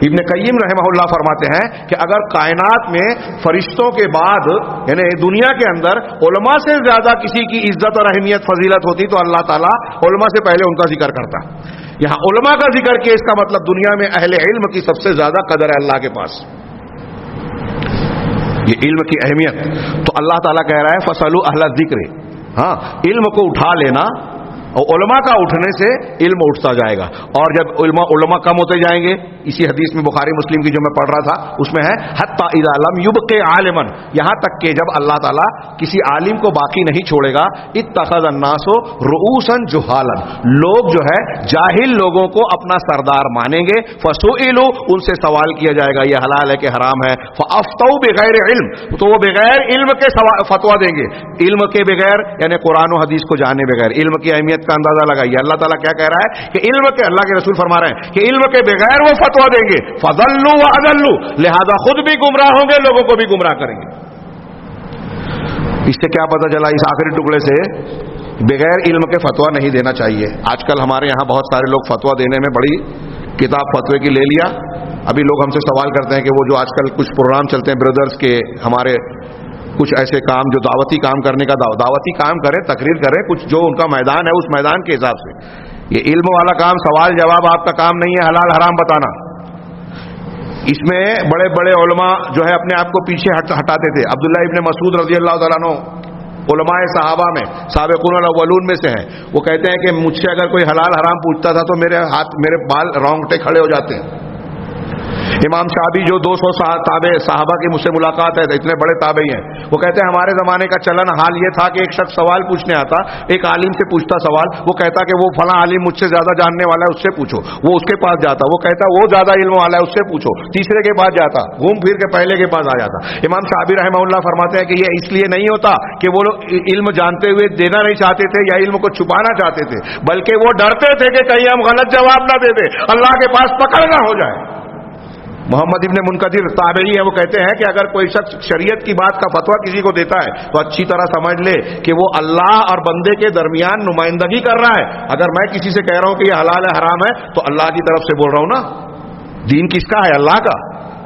ابن قیم رحمہ اللہ فرماتے ہیں کہ اگر کائنات میں فرشتوں کے بعد یعنی دنیا کے اندر علماء سے زیادہ کسی کی عزت اور اہمیت فضیلت ہوتی تو اللہ تعالیٰ علماء سے پہلے ان کا ذکر کرتا. یہاں علماء کا ذکر کیا, اس کا مطلب دنیا میں اہل علم کی سب سے زیادہ قدر ہے اللہ کے پاس. یہ علم کی اہمیت. تو اللہ تعالیٰ کہہ رہا ہے فَاسْأَلُوا أَهْلَ الذِّكْرِ, ہاں, علم کو اٹھا لینا, اور علماء کا اٹھنے سے علم اٹھتا جائے گا. اور جب علماء کم ہوتے جائیں گے, اسی حدیث میں بخاری مسلم کی جو میں پڑھ رہا تھا اس میں ہے حتی اذا لم یبق عالما, یہاں تک کہ جب اللہ تعالیٰ کسی عالم کو باقی نہیں چھوڑے گا, اتخذ الناس رؤوسا جہالا, لوگ جو ہے جاہل لوگوں کو اپنا سردار مانیں گے. فسئلوا, ان سے سوال کیا جائے گا یہ حلال ہے کہ حرام ہے. فافتوا بغیر علم, تو وہ بغیر علم کے فتوا دیں گے. علم کے بغیر یعنی قرآن و حدیث کو جانے بغیر. علم کی اہمیت کا اندازہ لگائیے اللہ تعالیٰ کیا کہہ رہا ہے کہ علم کے، اللہ کے رسول فرما رہے ہیں کہ علم کے بغیر وہ فتویٰ دیں گے فضلوا واضلوا، لہذا خود بھی گمراہ ہوں گے، لوگوں کو بھی گمراہ کریں گے۔ اس سے کیا پتہ چلا، اس آخری ٹکڑے سے بغیر علم کے فتویٰ نہیں دینا چاہیے۔ آج کل ہمارے یہاں بہت سارے لوگ فتویٰ دینے میں بڑی کتاب فتوے کی لے لیا۔ ابھی لوگ ہم سے سوال کرتے ہیں کہ وہ جو آج کل کچھ پروگرام چلتے ہیں بردرز کے، ہمارے کچھ ایسے کام جو دعوتی کام کرنے کا دعوتی کام کریں، تقریر کریں، کچھ جو ان کا میدان ہے اس میدان کے حساب سے۔ یہ علم والا کام، سوال جواب آپ کا کام نہیں ہے حلال حرام بتانا۔ اس میں بڑے بڑے علماء جو ہے اپنے آپ کو پیچھے ہٹاتے تھے۔ عبداللہ ابن مسعود رضی اللہ تعالیٰ عنہ علماء صحابہ میں سابقون الاولون میں سے ہیں، وہ کہتے ہیں کہ مجھ سے اگر کوئی حلال حرام پوچھتا تھا تو میرے بال رونگٹے کھڑے ہو جاتے ہیں۔ امام شعبی جو 200 صحابہ کی مجھ سے ملاقات ہے، اتنے بڑے تابعی ہیں، وہ کہتے ہیں ہمارے زمانے کا چلن حال یہ تھا کہ ایک شخص سوال پوچھنے آتا، ایک عالم سے پوچھتا سوال، وہ کہتا کہ وہ فلاں عالم مجھ سے زیادہ جاننے والا ہے اس سے پوچھو، وہ اس کے پاس جاتا، وہ کہتا وہ زیادہ علم والا ہے اس سے پوچھو، تیسرے کے پاس جاتا، گھوم پھر کے پہلے کے پاس آ جاتا۔ امام شعبی رحمہ اللہ فرماتے ہیں کہ یہ اس لیے نہیں ہوتا کہ وہ لوگ علم جانتے ہوئے دینا نہیں چاہتے تھے یا علم کو چھپانا چاہتے تھے، بلکہ وہ ڈرتے تھے کہ کہیں ہم غلط جواب نہ دے دیں، اللہ کے پاس پکڑ نہ ہو جائے۔ محمد ابن منکدر تابعی ہے، وہ کہتے ہیں کہ اگر کوئی شخص شریعت کی بات کا فتویٰ کسی کو دیتا ہے تو اچھی طرح سمجھ لے کہ وہ اللہ اور بندے کے درمیان نمائندگی کر رہا ہے۔ اگر میں کسی سے کہہ رہا ہوں کہ یہ حلال ہے حرام ہے تو اللہ کی طرف سے بول رہا ہوں نا، دین کس کا ہے؟ اللہ کا۔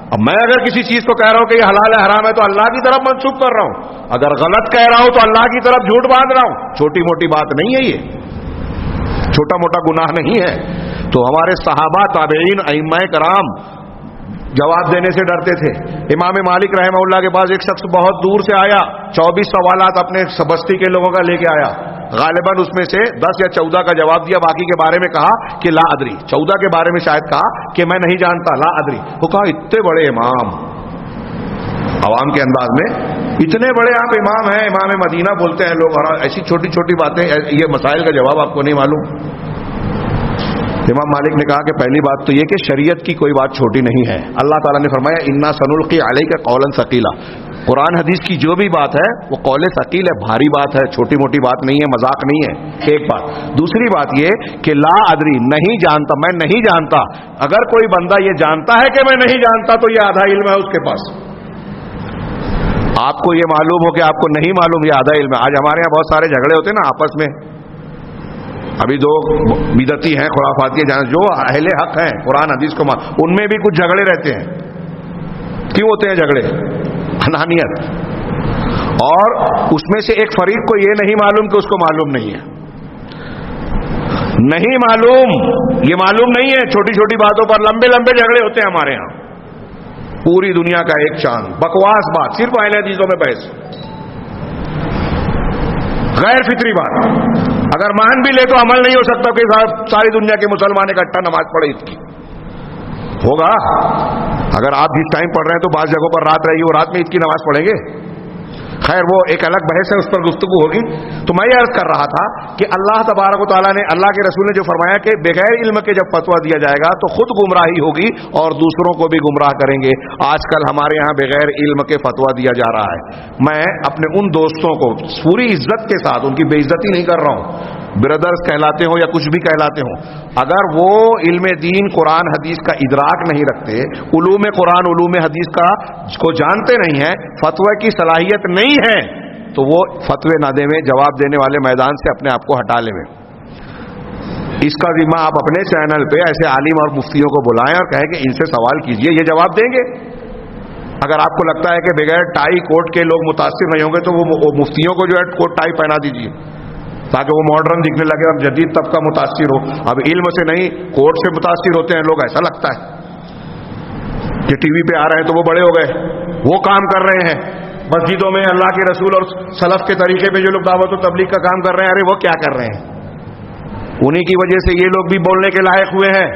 اب میں اگر کسی چیز کو کہہ رہا ہوں کہ یہ حلال ہے حرام ہے تو اللہ کی طرف منسوخ کر رہا ہوں، اگر غلط کہہ رہا ہوں تو اللہ کی طرف جھوٹ باندھ رہا ہوں۔ چھوٹی موٹی بات نہیں ہے، یہ چھوٹا موٹا گناہ نہیں ہے۔ تو ہمارے صحابہ، تابعین، ائمہ کرام جواب دینے سے ڈرتے تھے۔ امام مالک رحمہ اللہ کے پاس ایک شخص بہت دور سے آیا، 24 سوالات اپنے بستی کے لوگوں کا لے کے آیا، غالباً اس میں سے 10 یا 14 کا جواب دیا، باقی کے بارے میں کہا کہ لا ادری، 14 کے بارے میں شاید کہا کہ میں نہیں جانتا، لا ادری۔ وہ کہا اتنے بڑے امام، عوام کے انداز میں اتنے بڑے آپ امام ہیں، امام مدینہ بولتے ہیں لوگ، اور ایسی چھوٹی چھوٹی باتیں، یہ مسائل کا جواب آپ کو نہیں معلوم۔ امام مالک نے کہا کہ پہلی بات تو یہ کہ شریعت کی کوئی بات چھوٹی نہیں ہے۔ اللہ تعالیٰ نے فرمایا انا سنلقی علیک قولا ثقیلا، قرآن حدیث کی جو بھی بات ہے وہ قول ثقیل ہے، بھاری بات ہے، چھوٹی موٹی بات نہیں ہے، مذاق نہیں ہے، ایک بات۔ دوسری بات یہ کہ لا ادری، نہیں جانتا، میں نہیں جانتا۔ اگر کوئی بندہ یہ جانتا ہے کہ میں نہیں جانتا تو یہ آدھا علم ہے اس کے پاس۔ آپ کو یہ معلوم ہو کہ آپ کو نہیں معلوم، یہ آدھا علم ہے۔ آج ہمارے یہاں بہت سارے جھگڑے ہوتے ہیں نا آپس میں، ابھی دو بدعتی ہیں، خرافاتی ہیں، جو اہل حق ہیں قرآن حدیث کو ان میں بھی کچھ جھگڑے رہتے ہیں۔ کیوں ہوتے ہیں جھگڑے؟ انانیت، اور اس میں سے ایک فریق کو یہ نہیں معلوم کہ اس کو معلوم نہیں ہے، نہیں معلوم، یہ معلوم نہیں ہے، چھوٹی چھوٹی باتوں پر لمبے لمبے جھگڑے ہوتے ہیں ہمارے ہاں۔ پوری دنیا کا ایک چاند، بکواس بات، صرف اہل حدیثوں میں بحث، غیر فطری بات۔ اگر مان بھی لے تو عمل نہیں ہو سکتا کہ ساری دنیا کے مسلمان اکٹھا نماز پڑھے، اس کی ہوگا؟ اگر آپ جس ٹائم پڑھ رہے ہیں تو بعض جگہوں پر رات رہی، وہ رات میں عید کی نماز پڑھیں گے؟ خیر وہ ایک الگ بحث ہے، اس پر گفتگو ہوگی۔ تو میں یہ عرض کر رہا تھا کہ اللہ تبارک و تعالیٰ نے، اللہ کے رسول نے جو فرمایا کہ بغیر علم کے جب فتویٰ دیا جائے گا تو خود گمراہی ہوگی اور دوسروں کو بھی گمراہ کریں گے۔ آج کل ہمارے یہاں بغیر علم کے فتویٰ دیا جا رہا ہے۔ میں اپنے ان دوستوں کو پوری عزت کے ساتھ، ان کی بے عزتی نہیں کر رہا ہوں، برادرز کہلاتے ہوں یا کچھ بھی کہلاتے ہوں، اگر وہ علم دین قرآن حدیث کا ادراک نہیں رکھتے، علوم قرآن علوم حدیث کو جانتے نہیں ہیں، فتوی کی صلاحیت نہیں ہے، تو وہ فتوی نہ دے میں، جواب دینے والے میدان سے اپنے آپ کو ہٹا لے میں۔ اس کا ذمہ آپ اپنے چینل پہ ایسے عالم اور مفتیوں کو بلائیں اور کہیں کہ ان سے سوال کیجئے، یہ جواب دیں گے۔ اگر آپ کو لگتا ہے کہ بغیر ٹائی کوٹ کے لوگ متاثر نہیں ہوں گے تو وہ مفتیوں کو جو ہے کوٹ ٹائی پہنا دیجیے تاکہ وہ ماڈرن دکھنے لگے اور جدید طبقہ متاثر ہو۔ اب علم سے نہیں، کوٹ سے متاثر ہوتے ہیں لوگ، ایسا لگتا ہے کہ ٹی وی پہ آ رہے ہیں تو وہ بڑے ہو گئے، وہ کام کر رہے ہیں مسجدوں میں، اللہ کے رسول اور سلف کے طریقے پہ جو لوگ دعوت و تبلیغ کا کام کر رہے ہیں، ارے وہ کیا کر رہے ہیں؟ انہی کی وجہ سے یہ لوگ بھی بولنے کے لائق ہوئے ہیں،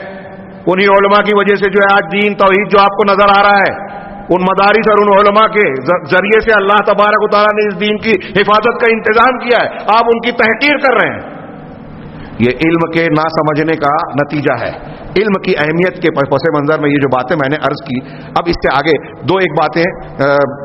انہی علماء کی وجہ سے جو ہے آج دین توحید جو آپ کو نظر آ رہا ہے، ان مدارس اور ان علماء کے ذریعے سے اللہ تبارک و تعالیٰ نے اس دین کی حفاظت کا انتظام کیا ہے، آپ ان کی تحقیر کر رہے ہیں۔ یہ علم کے نہ سمجھنے کا نتیجہ ہے. علم کی اہمیت کے پس منظر میں یہ جو باتیں میں نے عرض کی، اب اس سے آگے ایک باتیں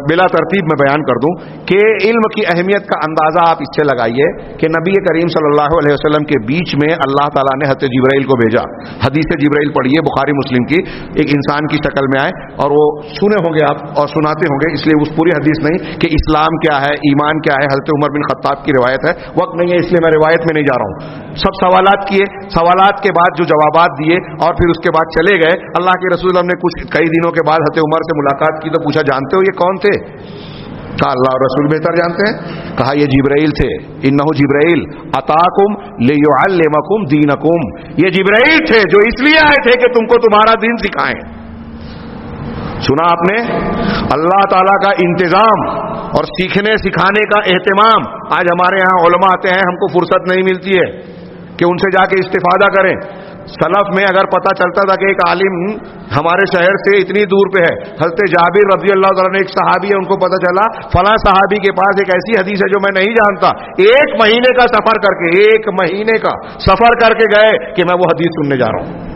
بلا ترتیب میں بیان کر دوں کہ علم کی اہمیت کا اندازہ آپ اس سے لگائیے کہ نبی کریم صلی اللہ علیہ وسلم کے بیچ میں اللہ تعالیٰ نے حضرت جبرائیل کو بھیجا. حدیث جبرائیل پڑھیے بخاری مسلم کی، ایک انسان کی شکل میں آئے اور وہ سنے ہوں گے آپ اور سناتے ہوں گے، اس لیے اس پوری حدیث نہیں کہ اسلام کیا ہے، ایمان کیا ہے. حضرت عمر بن خطاب کی روایت ہے، وقت نہیں ہے اس لیے میں روایت میں نہیں جا رہا ہوں. سب سوالات کیے، سوالات کے بعد جو جوابات دیے اور پھر اس کے بعد چلے گئے. اللہ کے رسول ہم نے کئی دنوں کے بعد حضرت عمر سے ملاقات کی تو پوچھا جانتے ہو یہ کون تھے؟ کہا اللہ اور رسول بہتر جانتے ہیں. کہا یہ جبرائیل تھے، انہ جبرائیل اتاکم لیعلمکم دینکم، یہ جبرائیل تھے جو اس لیے آئے تھے کہ تم کو تمہارا دین سکھائیں. سنا آپ نے اللہ تعالیٰ کا انتظام اور سیکھنے سکھانے کا اہتمام. آج ہمارے یہاں علماء آتے ہیں، ہم کو فرصت نہیں ملتی ہے کہ ان سے جا کے استفادہ کریں. سلف میں اگر پتہ چلتا تھا کہ ایک عالم ہمارے شہر سے اتنی دور پہ ہے، حضرت جابر رضی اللہ تعالیٰ نے ایک صحابی ہے، ان کو پتہ چلا فلاں صحابی کے پاس ایک ایسی حدیث ہے جو میں نہیں جانتا، 1 مہینے کا سفر کر کے 1 مہینے کا سفر کر کے گئے کہ میں وہ حدیث سننے جا رہا ہوں.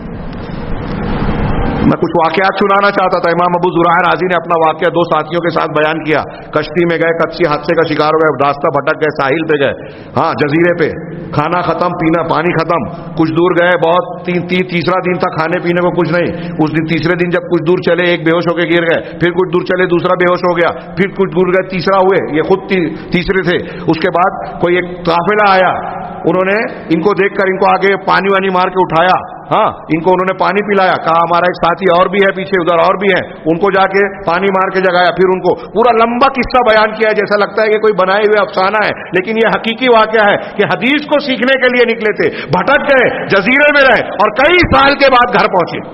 میں کچھ واقعات سنانا چاہتا تھا. امام ابو زرع رازی نے اپنا واقعہ 2 ساتھیوں کے ساتھ بیان کیا. کشتی میں گئے، کچی حادثے کا شکار ہو گئے، راستہ بھٹک گئے، ساحل پہ گئے، ہاں جزیرے پہ، کھانا ختم، پینا پانی ختم. کچھ دور گئے، بہت تیسرا دن تھا، کھانے پینے کو کچھ نہیں. اس دن تیسرے دن جب کچھ دور چلے ایک بے ہوش ہو کے گر گئے، پھر کچھ دور چلے دوسرا بے ہوش ہو گیا، پھر کچھ دور گئے تیسرا ہوئے، یہ خود تیسرے تھے. اس کے بعد کوئی ایک قافلہ آیا، انہوں نے ان کو دیکھ کر ان کو آگے پانی وانی مار کے اٹھایا، ہاں ان کو انہوں نے پانی پلایا. کہا ہمارا ایک ساتھی اور بھی ہے پیچھے، ادھر اور بھی ہے، ان کو جا کے پانی مار کے جگایا. پھر ان کو پورا لمبا قصہ بیان کیا، جیسا لگتا ہے کہ کوئی بنائے ہوئے افسانہ ہے، لیکن یہ حقیقی واقعہ ہے کہ حدیث کو سیکھنے کے لیے نکلے تھے، بھٹک گئے، جزیرے میں رہے اور کئی سال کے بعد گھر پہنچے.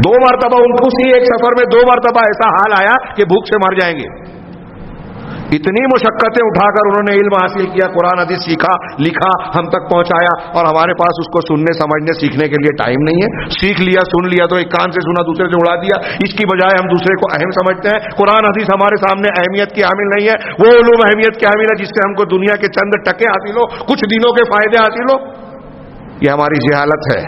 2 مرتبہ ان کو ایک سفر میں 2 مرتبہ ایسا حال آیا کہ بھوک سے مر جائیں گے. اتنی مشقتیں اٹھا کر انہوں نے علم حاصل کیا، قرآن حدیث سیکھا، لکھا، ہم تک پہنچایا. اور ہمارے پاس اس کو سننے سمجھنے سیکھنے کے لیے ٹائم نہیں ہے. سیکھ لیا، سن لیا تو ایک کان سے سنا دوسرے سے اڑا دیا. اس کی بجائے ہم دوسرے کو اہم سمجھتے ہیں. قرآن حدیث ہمارے سامنے اہمیت کی حامل نہیں ہے. وہ علوم اہمیت کی حامل ہے جس سے ہم کو دنیا کے چند ٹکے حاصل ہو، کچھ دنوں کے فائدے حاصل ہو. یہ ہماری جہالت ہے.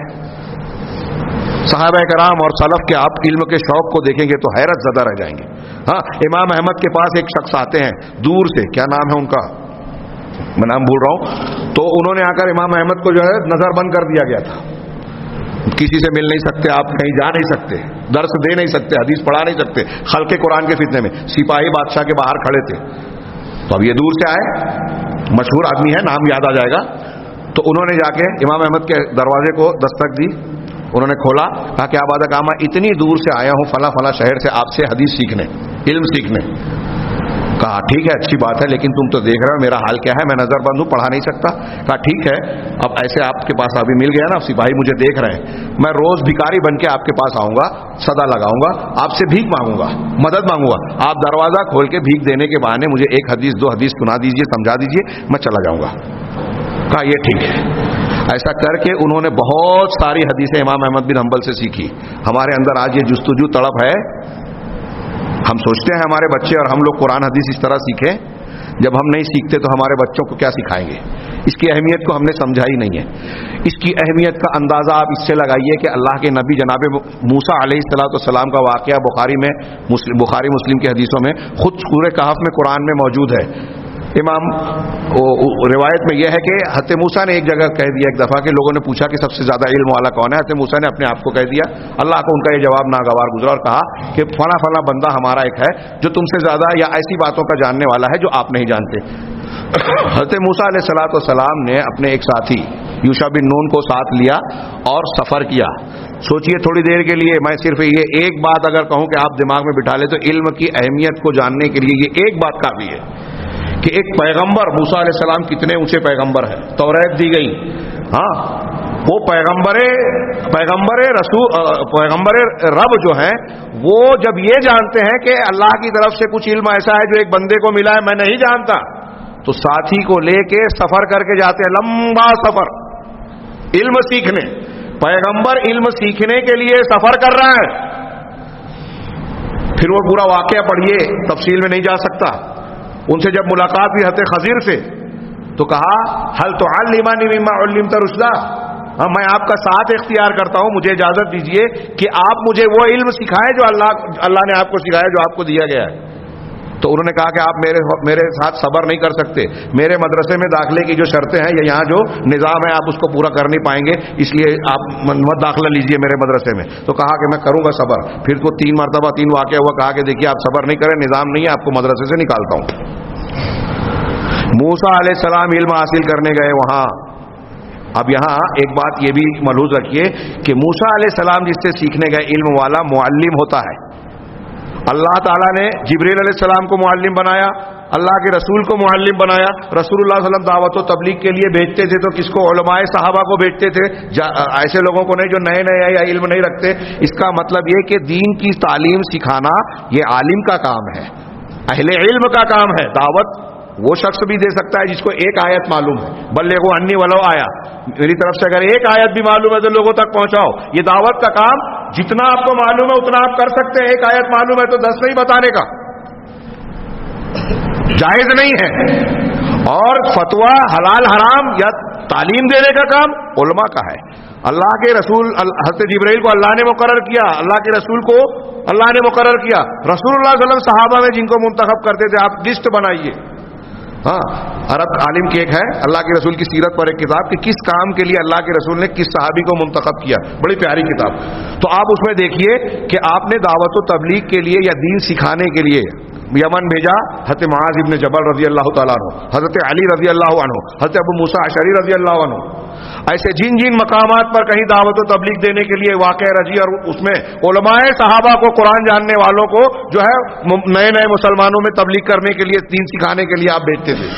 صحابہ کرام اور سلف کے آپ علم کے شوق کو دیکھیں گے تو حیرت زدہ رہ جائیں گے. ہاں امام احمد کے پاس ایک شخص آتے ہیں دور سے، کیا نام ہے ان کا، میں نام بھول رہا ہوں. تو انہوں نے آ کر امام احمد کو جو ہے نظر بند کر دیا گیا تھا. کسی سے مل نہیں سکتے، آپ کہیں جا نہیں سکتے، درس دے نہیں سکتے، حدیث پڑھا نہیں سکتے. خلق قرآن کے فتنے میں سپاہی بادشاہ کے باہر کھڑے تھے. تو اب یہ دور سے آئے، مشہور آدمی ہے، نام یاد آ جائے گا. تو انہوں نے جا کے امام احمد کے دروازے کو دستک دی. انہوں نے کھولا، کہا کہ آبادہ کہا میں اتنی دور سے آیا ہوں فلاں فلاں شہر سے آپ سے حدیث سیکھنے، علم سیکھنے. کہا ٹھیک ہے، اچھی بات ہے، لیکن تم تو دیکھ رہے ہو میرا حال کیا ہے، میں نظر بند ہوں، پڑھا نہیں سکتا. کہا ٹھیک ہے، اب ایسے آپ کے پاس ابھی مل گیا نا، سپاہی مجھے دیکھ رہے ہیں، میں روز بھکاری بن کے آپ کے پاس آؤں گا، صدا لگاؤں گا، آپ سے بھیک مانگوں گا، مدد مانگوں گا. آپ دروازہ کھول کے بھیک دینے کے بہانے مجھے 1 حدیث 2 حدیث سنا دیجئے، سمجھا دیجئے، میں چلا جاؤں گا. کہا یہ ٹھیک ہے. ایسا کر کے انہوں نے بہت ساری حدیثیں امام احمد بن حنبل سے سیکھی. ہمارے اندر آج یہ جستجو طلب ہے. ہم سوچتے ہیں ہمارے بچے اور ہم لوگ قرآن حدیث اس طرح سیکھیں. جب ہم نہیں سیکھتے تو ہمارے بچوں کو کیا سکھائیں گے؟ اس کی اہمیت کو ہم نے سمجھا ہی نہیں ہے. اس کی اہمیت کا اندازہ آپ اس سے لگائیے کہ اللہ کے نبی جناب موسیٰ علیہ السلام کا واقعہ بخاری مسلم کی حدیثوں میں، خود سورہ کہف میں قرآن میں موجود ہے. امام روایت میں یہ ہے کہ حضرت موسیٰ نے ایک جگہ کہہ دیا ایک دفعہ کہ لوگوں نے پوچھا کہ سب سے زیادہ علم والا کون ہے. حضرت موسیٰ نے اپنے آپ کو کہہ دیا. اللہ کو ان کا یہ جواب ناگوار گزرا اور کہا کہ فلاں فلاں بندہ ہمارا ایک ہے جو تم سے زیادہ یا ایسی باتوں کا جاننے والا ہے جو آپ نہیں جانتے. حضرت موسیٰ علیہ السلام نے اپنے ایک ساتھی یوشع بن نون کو ساتھ لیا اور سفر کیا. سوچئے تھوڑی دیر کے لیے میں صرف یہ ایک بات اگر کہوں کہ آپ دماغ میں بٹھا لیں تو علم کی اہمیت کو جاننے کے لیے یہ ایک بات کافی ہے کہ ایک پیغمبر موسیٰ علیہ السلام کتنے اونچے پیغمبر ہیں، توریت دی گئی. ہاں وہ پیغمبر رب جو ہیں وہ جب یہ جانتے ہیں کہ اللہ کی طرف سے کچھ علم ایسا ہے جو ایک بندے کو ملا ہے میں نہیں جانتا، تو ساتھی کو لے کے سفر کر کے جاتے ہیں، لمبا سفر علم سیکھنے. پیغمبر علم سیکھنے کے لیے سفر کر رہا ہے. پھر وہ پورا واقعہ پڑھیے، تفصیل میں نہیں جا سکتا. ان سے جب ملاقات ہوئی حضرت خضر سے تو کہا هل تعلمنی مما علمت رشدا، میں آپ کا ساتھ اختیار کرتا ہوں، مجھے اجازت دیجیے کہ آپ مجھے وہ علم سکھائیں جو اللہ نے آپ کو سکھایا، جو آپ کو دیا گیا ہے۔ تو انہوں نے کہا کہ آپ میرے ساتھ صبر نہیں کر سکتے، میرے مدرسے میں داخلے کی جو شرطیں ہیں یا یہاں جو نظام ہے آپ اس کو پورا کر نہیں پائیں گے، اس لیے آپ مت داخلہ لیجئے میرے مدرسے میں۔ تو کہا کہ میں کروں گا صبر۔ پھر کو 3 مرتبہ 3 واقعہ ہوا، کہا کہ دیکھیے آپ صبر نہیں کریں، نظام نہیں ہے، آپ کو مدرسے سے نکالتا ہوں۔ موسیٰ علیہ السلام علم حاصل کرنے گئے وہاں۔ اب یہاں ایک بات یہ بھی ملحوظ رکھیے کہ موسیٰ علیہ السلام جس سے سیکھنے گئے علم والا معلم ہوتا ہے۔ اللہ تعالیٰ نے جبریل علیہ السلام کو معلم بنایا، اللہ کے رسول کو معلم بنایا۔ رسول اللہ صلی اللہ علیہ وسلم دعوت و تبلیغ کے لیے بھیجتے تھے تو کس کو؟ علماء صحابہ کو بھیجتے تھے، ایسے لوگوں کو نہیں جو نئے یا علم نہیں رکھتے۔ اس کا مطلب یہ کہ دین کی تعلیم سکھانا یہ عالم کا کام ہے، اہل علم کا کام ہے۔ دعوت وہ شخص بھی دے سکتا ہے جس کو ایک آیت معلوم ہے، بلغوا عنی ولو آیا، میری طرف سے اگر ایک آیت بھی معلوم ہے تو لوگوں تک پہنچاؤ۔ یہ دعوت کا کام جتنا آپ کو معلوم ہے اتنا آپ کر سکتے ہیں۔ ایک آیت معلوم ہے تو 10 نہیں بتانے کا جائز نہیں ہے۔ اور فتویٰ حلال حرام یا تعلیم دینے کا کام علماء کا ہے۔ اللہ کے رسول حضرت جبرائیل کو اللہ نے مقرر کیا، اللہ کے رسول کو اللہ نے مقرر کیا۔ رسول اللہ صلی اللہ علیہ وسلم صحابہ میں جن کو منتخب کرتے تھے آپ لسٹ بنائیے۔ ہاں، عرب عالم کی ایک ہے اللہ کے رسول کی سیرت پر ایک کتاب کہ کس کام کے لیے اللہ کے رسول نے کس صحابی کو منتخب کیا، بڑی پیاری کتاب۔ تو آپ اس میں دیکھیے کہ آپ نے دعوت و تبلیغ کے لیے یا دین سکھانے کے لیے یمن بھیجا حضرت معاذ ابن جبل رضی اللہ تعالیٰ عنہ، حضرت علی رضی اللہ عنہ، حضرت ابو موسیٰ اشعری رضی اللہ عنہ۔ ایسے جن جن مقامات پر کہیں دعوت و تبلیغ دینے کے لیے واقع رجی اور اس میں علماء صحابہ کو، قرآن جاننے والوں کو جو ہے نئے مسلمانوں میں تبلیغ کرنے کے لیے، دین سکھانے کے لیے آپ بھیجتے تھے۔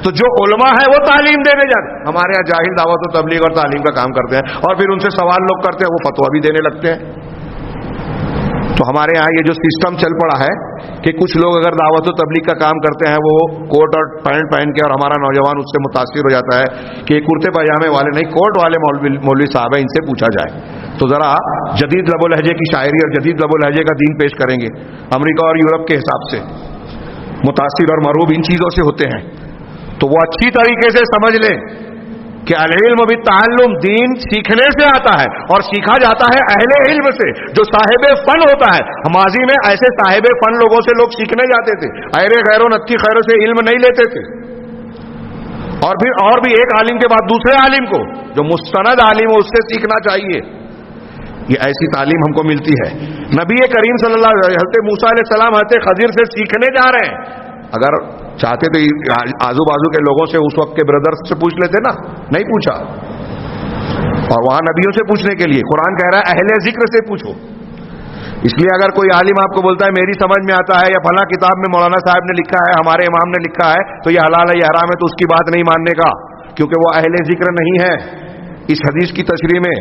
تو جو علماء ہے وہ تعلیم دینے جاتے، ہمارے یہاں جاہل دعوت و تبلیغ اور تعلیم کا کام کرتے ہیں اور پھر ان سے سوال لوگ کرتے ہیں، وہ فتویٰ بھی دینے لگتے ہیں۔ تو ہمارے یہاں یہ جو سسٹم چل پڑا ہے کہ کچھ لوگ اگر دعوت و تبلیغ کا کام کرتے ہیں وہ کوٹ اور پینٹ پہن کے، اور ہمارا نوجوان اس سے متاثر ہو جاتا ہے کہ یہ کرتے پاجامے والے نہیں، کوٹ والے مولوی صاحب ہیں، ان سے پوچھا جائے تو ذرا جدید لب و لہجے کی شاعری اور جدید لب و لہجے کا دین پیش کریں گے۔ امریکہ اور یورپ کے حساب سے متاثر اور مروب ان چیزوں سے ہوتے ہیں، تو وہ اچھی طریقے سے سمجھ لیں کہ العلم بالتعلم، دین سیکھنے سے آتا ہے اور سیکھا جاتا ہے اہل علم سے، جو صاحب فن ہوتا ہے۔ ماضی میں ایسے صاحب فن لوگوں سے لوگ سیکھنے جاتے تھے، ایرے غیروں نکی خیروں سے علم نہیں لیتے تھے، اور پھر اور بھی ایک عالم کے بعد دوسرے عالم کو، جو مستند عالم ہو اس سے سیکھنا چاہیے۔ یہ ایسی تعلیم ہم کو ملتی ہے۔ نبی کریم صلی اللہ علیہ وسلم حضرت موسیٰ علیہ السلام حضرت خضر سے سیکھنے جا رہے ہیں۔ اگر چاہتے تو آزو بازو کے لوگوں سے، اس وقت کے بردرز سے پوچھ لیتے نا، نہیں پوچھا، اور وہاں نبیوں سے پوچھنے کے لیے قرآن کہہ رہا ہے اہل ذکر سے پوچھو۔ اس لیے اگر کوئی عالم آپ کو بولتا ہے میری سمجھ میں آتا ہے یا فلاں کتاب میں مولانا صاحب نے لکھا ہے، ہمارے امام نے لکھا ہے تو یہ حلال ہے یہ حرام ہے، تو اس کی بات نہیں ماننے کا، کیونکہ وہ اہل ذکر نہیں ہے۔ اس حدیث کی تشریح میں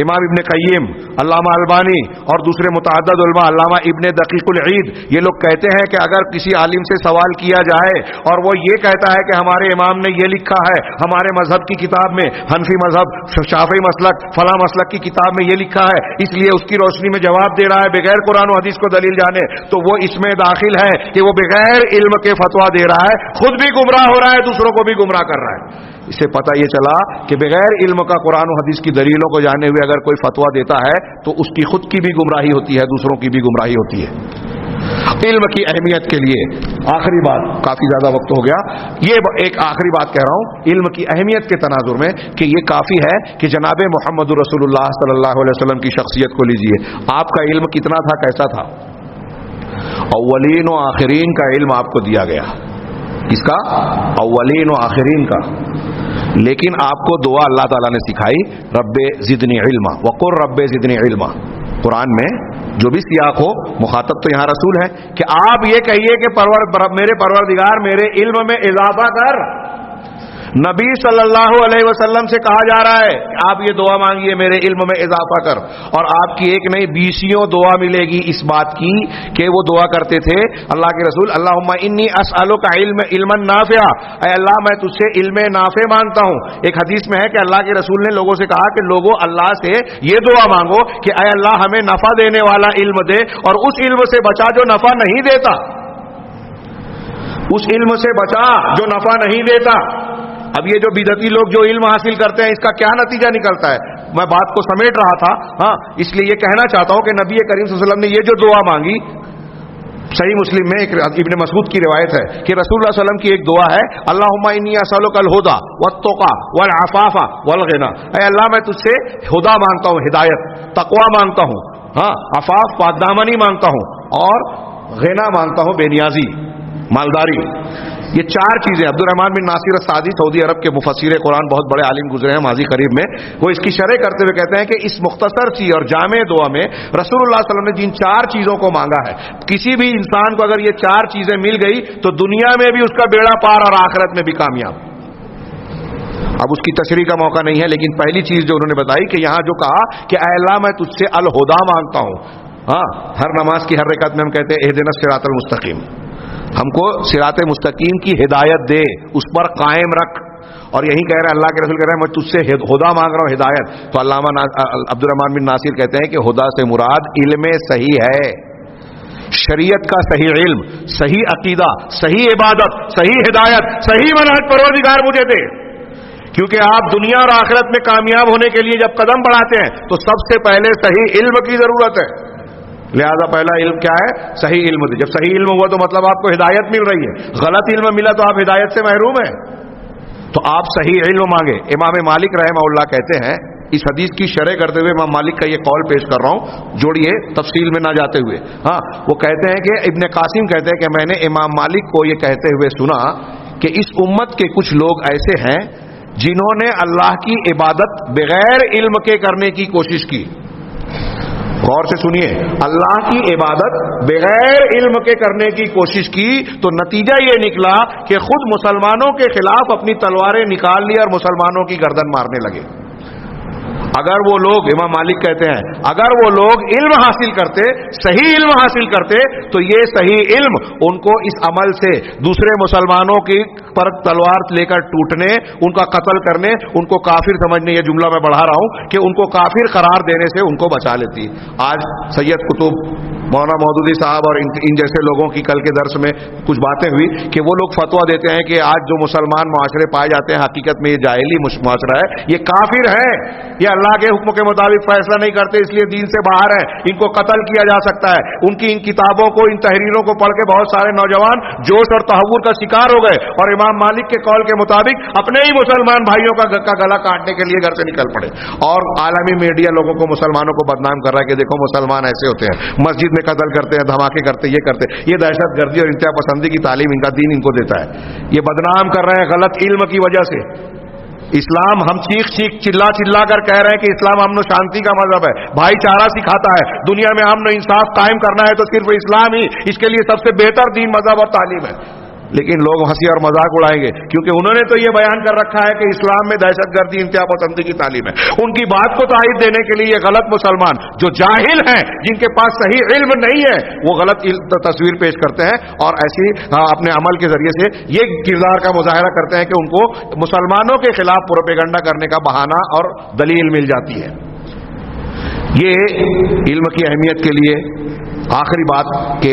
امام ابن قیم، علامہ البانی اور دوسرے متعدد علماء، علامہ ابن دقیق العید، یہ لوگ کہتے ہیں کہ اگر کسی عالم سے سوال کیا جائے اور وہ یہ کہتا ہے کہ ہمارے امام نے یہ لکھا ہے، ہمارے مذہب کی کتاب میں، حنفی مذہب، شافعی مسلک، فلاں مسلک کی کتاب میں یہ لکھا ہے، اس لیے اس کی روشنی میں جواب دے رہا ہے بغیر قرآن و حدیث کو دلیل جانے، تو وہ اس میں داخل ہے کہ وہ بغیر علم کے فتویٰ دے رہا ہے، خود بھی گمراہ ہو رہا ہے، دوسروں کو بھی گمراہ کر رہا ہے۔ اس سے پتہ یہ چلا کہ بغیر علم کا قرآن و حدیث کی دلیلوں کو جانے ہوئے اگر کوئی فتویٰ دیتا ہے تو اس کی خود کی بھی گمراہی ہوتی ہے، دوسروں کی بھی گمراہی ہوتی ہے۔ علم کی اہمیت کے لیے آخری بات، کافی زیادہ وقت ہو گیا، یہ ایک آخری بات کہہ رہا ہوں علم کی اہمیت کے تناظر میں، کہ یہ کافی ہے کہ جناب محمد رسول اللہ صلی اللہ علیہ وسلم کی شخصیت کو لیجئے، آپ کا علم کتنا تھا، کیسا تھا؟ اولین و آخرین کا علم آپ کو دیا گیا، اس کا اولین و آخرین کا، لیکن آپ کو دعا اللہ تعالیٰ نے سکھائی، رب زدنی علما وقر رب زدنی علما۔ قرآن میں جو بھی سیاق ہو، مخاطب تو یہاں رسول ہے، کہ آپ یہ کہیے کہ میرے پروردگار میرے علم میں اضافہ کر۔ نبی صلی اللہ علیہ وسلم سے کہا جا رہا ہے کہ آپ یہ دعا مانگیے میرے علم میں اضافہ کر، اور آپ کی ایک نہیں 20 دعا ملے گی اس بات کی کہ وہ دعا کرتے تھے اللہ کے رسول، اللہم انی اسألک علما نافعا، اے اللہ میں تجھ سے علم نافع مانگتا ہوں۔ ایک حدیث میں ہے کہ اللہ کے رسول نے لوگوں سے کہا کہ لوگوں اللہ سے یہ دعا مانگو کہ اے اللہ ہمیں نفع دینے والا علم دے اور اس علم سے بچا جو نفع نہیں دیتا، اس علم سے بچا جو نفع نہیں دیتا۔ اب یہ جو بدعتی لوگ جو علم حاصل کرتے ہیں اس کا کیا نتیجہ نکلتا ہے؟ میں بات کو سمیٹ رہا تھا. ہاں اس لیے یہ کہنا چاہتا ہوں کہ نبی کریم صلی اللہ علیہ وسلم نے یہ جو دعا مانگی، صحیح مسلم میں ایک ابن مسعود کی روایت ہے کہ رسول اللہ صلی اللہ علیہ وسلم کی ایک دعا ہے، اللہم انی اسألک الہدی والتقی والعفاف والغنی. اے اللہ میں تجھ سے ہدا مانگتا ہوں، ہدایت، تقوی مانگتا ہوں، ہاں عفاف پاک دامنی مانگتا ہوں، اور غنا مانگتا ہوں، بے نیازی، مالداری. یہ چار چیزیں. عبد الرحمن بن ناصر السعدی سعودی عرب کے مفسر قرآن بہت بڑے عالم گزرے ہیں ماضی قریب میں، وہ اس کی شرح کرتے ہوئے کہتے ہیں کہ اس مختصر سی اور جامع دعا میں رسول اللہ صلی اللہ علیہ وسلم نے جن چار چیزوں کو مانگا ہے، کسی بھی انسان کو اگر یہ چار چیزیں مل گئی تو دنیا میں بھی اس کا بیڑا پار اور آخرت میں بھی کامیاب. اب اس کی تشریح کا موقع نہیں ہے، لیکن پہلی چیز جو انہوں نے بتائی کہ یہاں جو کہا کہ اے اللہ میں تجھ سے الہدا مانگتا ہوں. ہاں ہر نماز کی ہر رکعت میں ہم کہتے ہیں اہدنا الصراط المستقیم، ہم کو صراط مستقیم کی ہدایت دے، اس پر قائم رکھ. اور یہی کہہ رہے ہیں اللہ کے رسول کہہ رہے ہیں میں تجھ سے ہدا مانگ رہا ہوں، ہدایت. تو علامہ عبد الرحمن بن ناصر کہتے ہیں کہ ہدا سے مراد علم صحیح ہے، شریعت کا صحیح علم، صحیح عقیدہ، صحیح عبادت، صحیح ہدایت، صحیح منہج پروردگار مجھے دے. کیونکہ آپ دنیا اور آخرت میں کامیاب ہونے کے لیے جب قدم بڑھاتے ہیں تو سب سے پہلے صحیح علم کی ضرورت ہے. لہذا پہلا علم کیا ہے؟ صحیح علم. جب صحیح علم ہوا تو مطلب آپ کو ہدایت مل رہی ہے. غلط علم ملا تو آپ ہدایت سے محروم ہیں. تو آپ صحیح علم مانگے. امام مالک رحمہ اللہ کہتے ہیں، اس حدیث کی شرح کرتے ہوئے امام مالک کا یہ قول پیش کر رہا ہوں، جوڑیے تفصیل میں نہ جاتے ہوئے. ہاں وہ کہتے ہیں کہ ابن قاسم کہتے ہیں کہ میں نے امام مالک کو یہ کہتے ہوئے سنا کہ اس امت کے کچھ لوگ ایسے ہیں جنہوں نے اللہ کی عبادت بغیر علم کے کرنے کی کوشش کی. غور سے سنیے، اللہ کی عبادت بغیر علم کے کرنے کی کوشش کی تو نتیجہ یہ نکلا کہ خود مسلمانوں کے خلاف اپنی تلواریں نکال لی اور مسلمانوں کی گردن مارنے لگے. اگر وہ لوگ، امام مالک کہتے ہیں، اگر وہ لوگ علم حاصل کرتے، صحیح علم حاصل کرتے تو یہ صحیح علم ان کو اس عمل سے دوسرے مسلمانوں کی پر تلوار لے کر ٹوٹنے، ان کا قتل کرنے، ان کو کافر سمجھنے، یہ جملہ میں بڑھا رہا ہوں کہ ان کو کافر قرار دینے سے ان کو بچا لیتی. آج سید قطب، مولانا مودودی صاحب اور ان جیسے لوگوں کی کل کے درس میں کچھ باتیں ہوئی کہ وہ لوگ فتویٰ دیتے ہیں کہ آج جو مسلمان معاشرے پائے جاتے ہیں حقیقت میں یہ جاہلی معاشرہ ہے، یہ کافر ہے، یہ اللہ کے حکم کے مطابق فیصلہ نہیں کرتے، اس لیے دین سے باہر ہیں، ان کو قتل کیا جا سکتا ہے. ان کی ان کتابوں کو، ان تحریروں کو پڑھ کے بہت سارے نوجوان جوش اور تحور کا شکار ہو گئے اور امام مالک کے قول کے مطابق اپنے ہی مسلمان بھائیوں کا گلا کاٹنے کے لیے گھر سے نکل پڑے. اور عالمی میڈیا لوگوں کو، مسلمانوں کو بدنام کر رہا ہے کہ دیکھو مسلمان ایسے ہوتے ہیں، مسجد میں قتل کرتے ہیں، دھماکے کرتے، یہ کرتے، یہ دہشت گردی اور انتہا پسندی کی تعلیم ان کا دین ان کو دیتا ہے. یہ بدنام کر رہے ہیں غلط علم کی وجہ سے. اسلام، ہم چیخ چلا کر کہہ رہے ہیں کہ اسلام امن و شانتی کا مذہب ہے، بھائی چارہ سکھاتا ہے، دنیا میں امن و انصاف قائم کرنا ہے تو صرف اسلام ہی اس کے لیے سب سے بہتر دین، مذہب اور تعلیم ہے. لیکن لوگ ہنسی اور مذاق اڑائیں گے کیونکہ انہوں نے تو یہ بیان کر رکھا ہے کہ اسلام میں دہشت گردی، انتہا پسندی کی تعلیم ہے. ان کی بات کو تائید دینے کے لیے یہ غلط مسلمان جو جاہل ہیں، جن کے پاس صحیح علم نہیں ہے، وہ غلط تصویر پیش کرتے ہیں اور ایسی اپنے عمل کے ذریعے سے یہ کردار کا مظاہرہ کرتے ہیں کہ ان کو مسلمانوں کے خلاف پروپیگنڈا کرنے کا بہانہ اور دلیل مل جاتی ہے. یہ علم کی اہمیت کے لیے آخری بات کہ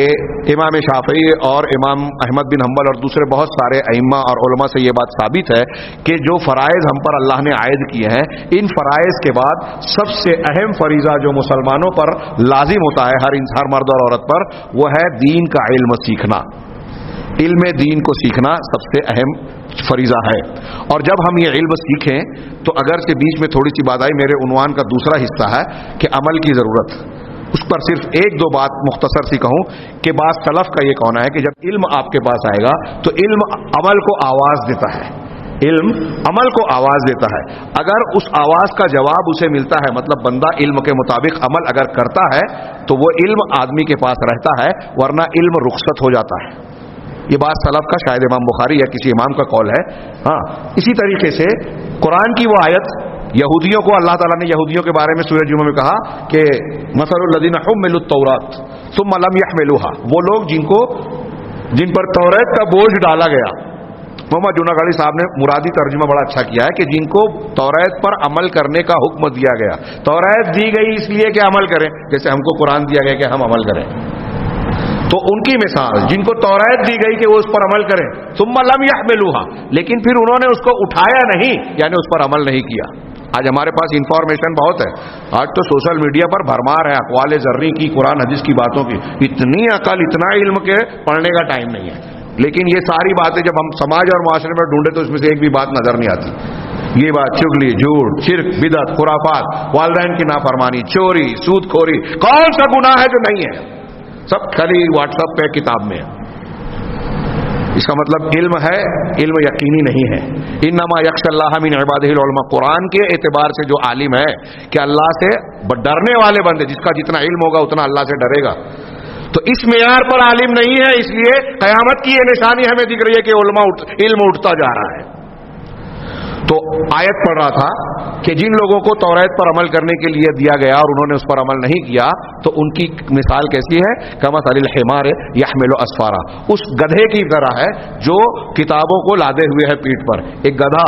امام شافعی اور امام احمد بن حنبل اور دوسرے بہت سارے ائمہ اور علماء سے یہ بات ثابت ہے کہ جو فرائض ہم پر اللہ نے عائد کیے ہیں، ان فرائض کے بعد سب سے اہم فریضہ جو مسلمانوں پر لازم ہوتا ہے، ہر انسان مرد اور عورت پر، وہ ہے دین کا علم سیکھنا. علم دین کو سیکھنا سب سے اہم فریضہ ہے. اور جب ہم یہ علم سیکھیں تو اگر سے بیچ میں تھوڑی سی بات آئی، میرے عنوان کا دوسرا حصہ ہے کہ عمل کی ضرورت. اس پر صرف ایک دو بات مختصر سی کہوں کہ بعض سلف کا یہ کہنا ہے کہ جب علم آپ کے پاس آئے گا تو علم عمل کو آواز دیتا ہے، علم عمل کو آواز دیتا ہے. اگر اس آواز کا جواب اسے ملتا ہے، مطلب بندہ علم کے مطابق عمل اگر کرتا ہے تو وہ علم آدمی کے پاس رہتا ہے، ورنہ علم رخصت ہو جاتا ہے. یہ بات سلف کا، شاید امام بخاری یا کسی امام کا قول ہے. ہاں اسی طریقے سے قرآن کی وہ آیت، یہودیوں کو اللہ تعالیٰ نے یہودیوں کے بارے میں سورہ جمعہ میں کہا کہ مثل الذین حملوا التوراۃ ثم لم یحملوها، وہ لوگ جن پر توریت کا بوجھ ڈالا گیا. محمد جونہ گاڑی صاحب نے مرادی ترجمہ بڑا اچھا کیا ہے کہ جن کو توریت پر عمل کرنے کا حکم دیا گیا. توریت دی گئی اس لیے کہ عمل کریں، جیسے ہم کو قرآن دیا گیا کہ ہم عمل کریں. تو ان کی مثال جن کو توریت دی گئی کہ وہ اس پر عمل کریں، ثم لم يحملوها، لیکن پھر انہوں نے اس کو اٹھایا نہیں، یعنی اس پر عمل نہیں کیا۔ آج ہمارے پاس انفارمیشن بہت ہے، آج تو سوشل میڈیا پر بھرمار ہے اقوال ذرّی کی، قرآن حدیث کی باتوں کی، اتنی عقل اتنا علم کے پڑھنے کا ٹائم نہیں ہے، لیکن یہ ساری باتیں جب ہم سماج اور معاشرے میں ڈھونڈے تو اس میں سے ایک بھی بات نظر نہیں آتی۔ یہ بات چگلی، جھوٹ، شرک، بدعت، خرافات، والدین کی نافرمانی، چوری، سود خوری، کون سا گناہ ہے جو نہیں ہے؟ سب خالی واٹس ایپ پہ کتاب میں ہے۔ اس کا مطلب علم ہے، علم یقینی نہیں ہے۔ انما یخشی اللہ من عبادہ العلماء، قرآن کے اعتبار سے جو عالم ہے کہ اللہ سے ڈرنے والے بندے، جس کا جتنا علم ہوگا اتنا اللہ سے ڈرے گا، تو اس معیار پر عالم نہیں ہے، اس لیے قیامت کی یہ نشانی ہمیں دکھ رہی ہے کہ علم اٹھتا جا رہا ہے۔ تو آیت پڑھ رہا تھا کہ جن لوگوں کو توریت پر عمل کرنے کے لیے دیا گیا اور انہوں نے اس پر عمل نہیں کیا تو ان کی مثال کیسی ہے؟ کمثل الحمار یحمل اسفارا، اس گدھے کی طرح ہے جو کتابوں کو لادے ہوئے ہے پیٹھ پر۔ ایک گدھا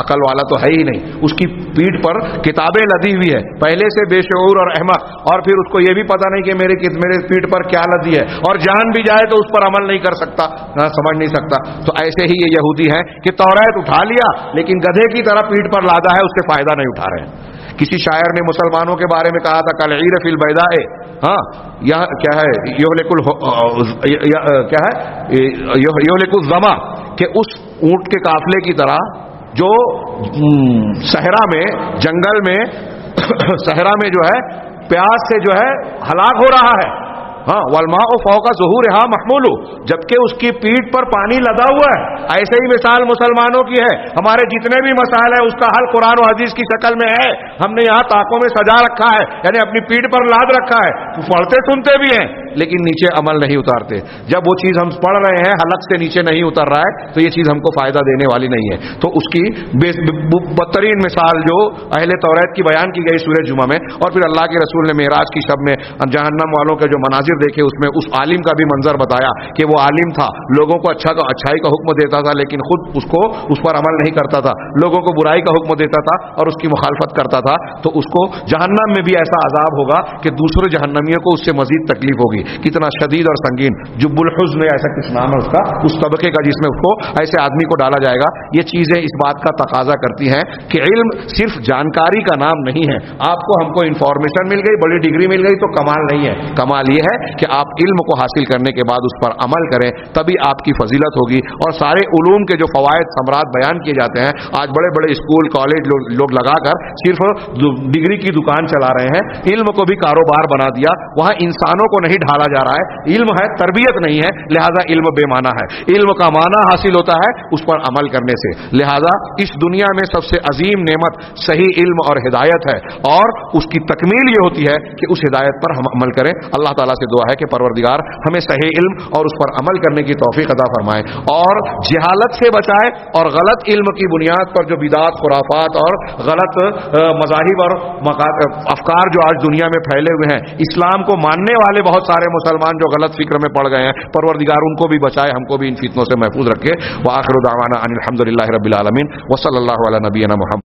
عقل والا تو ہے ہی نہیں، اس کی پیٹھ پر کتابیں لدی ہوئی ہے، پہلے سے بے شعور اور احمق، اور پھر اس کو یہ بھی پتا نہیں کہ میرے پیٹھ پر کیا لدی ہے، اور جان بھی جائے تو اس پر عمل نہیں کر سکتا، سمجھ نہیں سکتا۔ تو ایسے ہی یہ یہودی ہیں کہ توریت اٹھا لیا لیکن گدھے کی طرح پیٹھ پر لادا ہے، اس سے فائدہ نہیں اٹھا رہے ہیں۔ کسی شاعر نے مسلمانوں کے بارے میں کہا تھا کالعیر فی البیضاء، ہاں یہ کیا ہے، یہلک الظما، کہ اس اونٹ کے قافلے کی طرح جو صحرا میں، جنگل میں صحرا میں جو ہے پیاس سے جو ہے ہلاک ہو رہا ہے، ہاں والماء فوق ظہورها محمول، جبکہ اس کی پیٹھ پر پانی لدا ہوا ہے۔ ایسے ہی مثال مسلمانوں کی ہے، ہمارے جتنے بھی مسائل ہیں اس کا حل قرآن و حدیث کی شکل میں ہے، ہم نے یہاں طاقوں میں سجا رکھا ہے، یعنی اپنی پیٹھ پر لاد رکھا ہے، پڑھتے سنتے بھی ہیں لیکن نیچے عمل نہیں اتارتے۔ جب وہ چیز ہم پڑھ رہے ہیں حلق سے نیچے نہیں اتر رہا ہے تو یہ چیز ہم کو فائدہ دینے والی نہیں ہے۔ تو اس کی بدترین مثال جو اہل توریت کی بیان کی گئی سورہ جمعہ میں، اور پھر اللہ کے رسول نے معراج کی شب میں جہنم والوں کے جو مناظر دیکھے اس میں اس عالم کا بھی منظر بتایا کہ وہ عالم تھا، لوگوں کو اچھائی کا حکم دیتا تھا لیکن خود اس پر عمل نہیں کرتا تھا، لوگوں کو برائی کا حکم دیتا تھا اور اس کی مخالفت کرتا تھا، تو اس کو جہنم میں بھی ایسا عذاب ہوگا کہ دوسرے جہنمیوں کو اس سے مزید تکلیف ہوگی۔ کتنا شدید اور سنگین، جب الحزن ایسا کچھ نام ہے اس کا، اس طبقے کا جس میں اس کو ایسے آدمی کو ڈالا جائے گا۔ یہ چیزیں اس بات کا تقاضا کرتی ہیں کہ علم صرف جانکاری کا نام نہیں ہے۔ آپ کو ہم کو انفارمیشن مل گئی، بڑی ڈگری مل گئی تو کمال نہیں ہے، کمال یہ ہے کہ آپ علم کو حاصل کرنے کے بعد اس پر عمل کریں، تبھی آپ کی فضیلت ہوگی۔ اور سارے علوم کے جو فوائد ثمرات بیان کیے جاتے ہیں، آج بڑے بڑے اسکول کالج لوگ لگا کر صرف ڈگری کی دکان چلا رہے ہیں، علم کو بھی کاروبار بنا دیا، وہاں انسانوں کو نہیں ڈھالا جا رہا ہے، علم ہے تربیت نہیں ہے، لہذا علم بے معنی ہے۔ علم کا معنی حاصل ہوتا ہے اس پر عمل کرنے سے، لہذا اس دنیا میں سب سے عظیم نعمت صحیح علم اور ہدایت ہے، اور اس کی تکمیل یہ ہوتی ہے کہ اس ہدایت پر ہم عمل کریں۔ اللہ تعالیٰ سے دعا ہے کہ پروردگار ہمیں صحیح علم اور اس پر عمل کرنے کی توفیق عطا فرمائے، اور جہالت سے بچائے، اور غلط علم کی بنیاد پر جو بدعات، خرافات اور غلط مذاہب اور افکار جو آج دنیا میں پھیلے ہوئے ہیں، اسلام کو ماننے والے بہت سارے مسلمان جو غلط فکر میں پڑ گئے ہیں، پروردگار ان کو بھی بچائے، ہم کو بھی ان فتنوں سے محفوظ رکھے۔ وآخر دعوانا ان الحمد للہ رب العالمین، وصلی اللہ علی نبینا محمد۔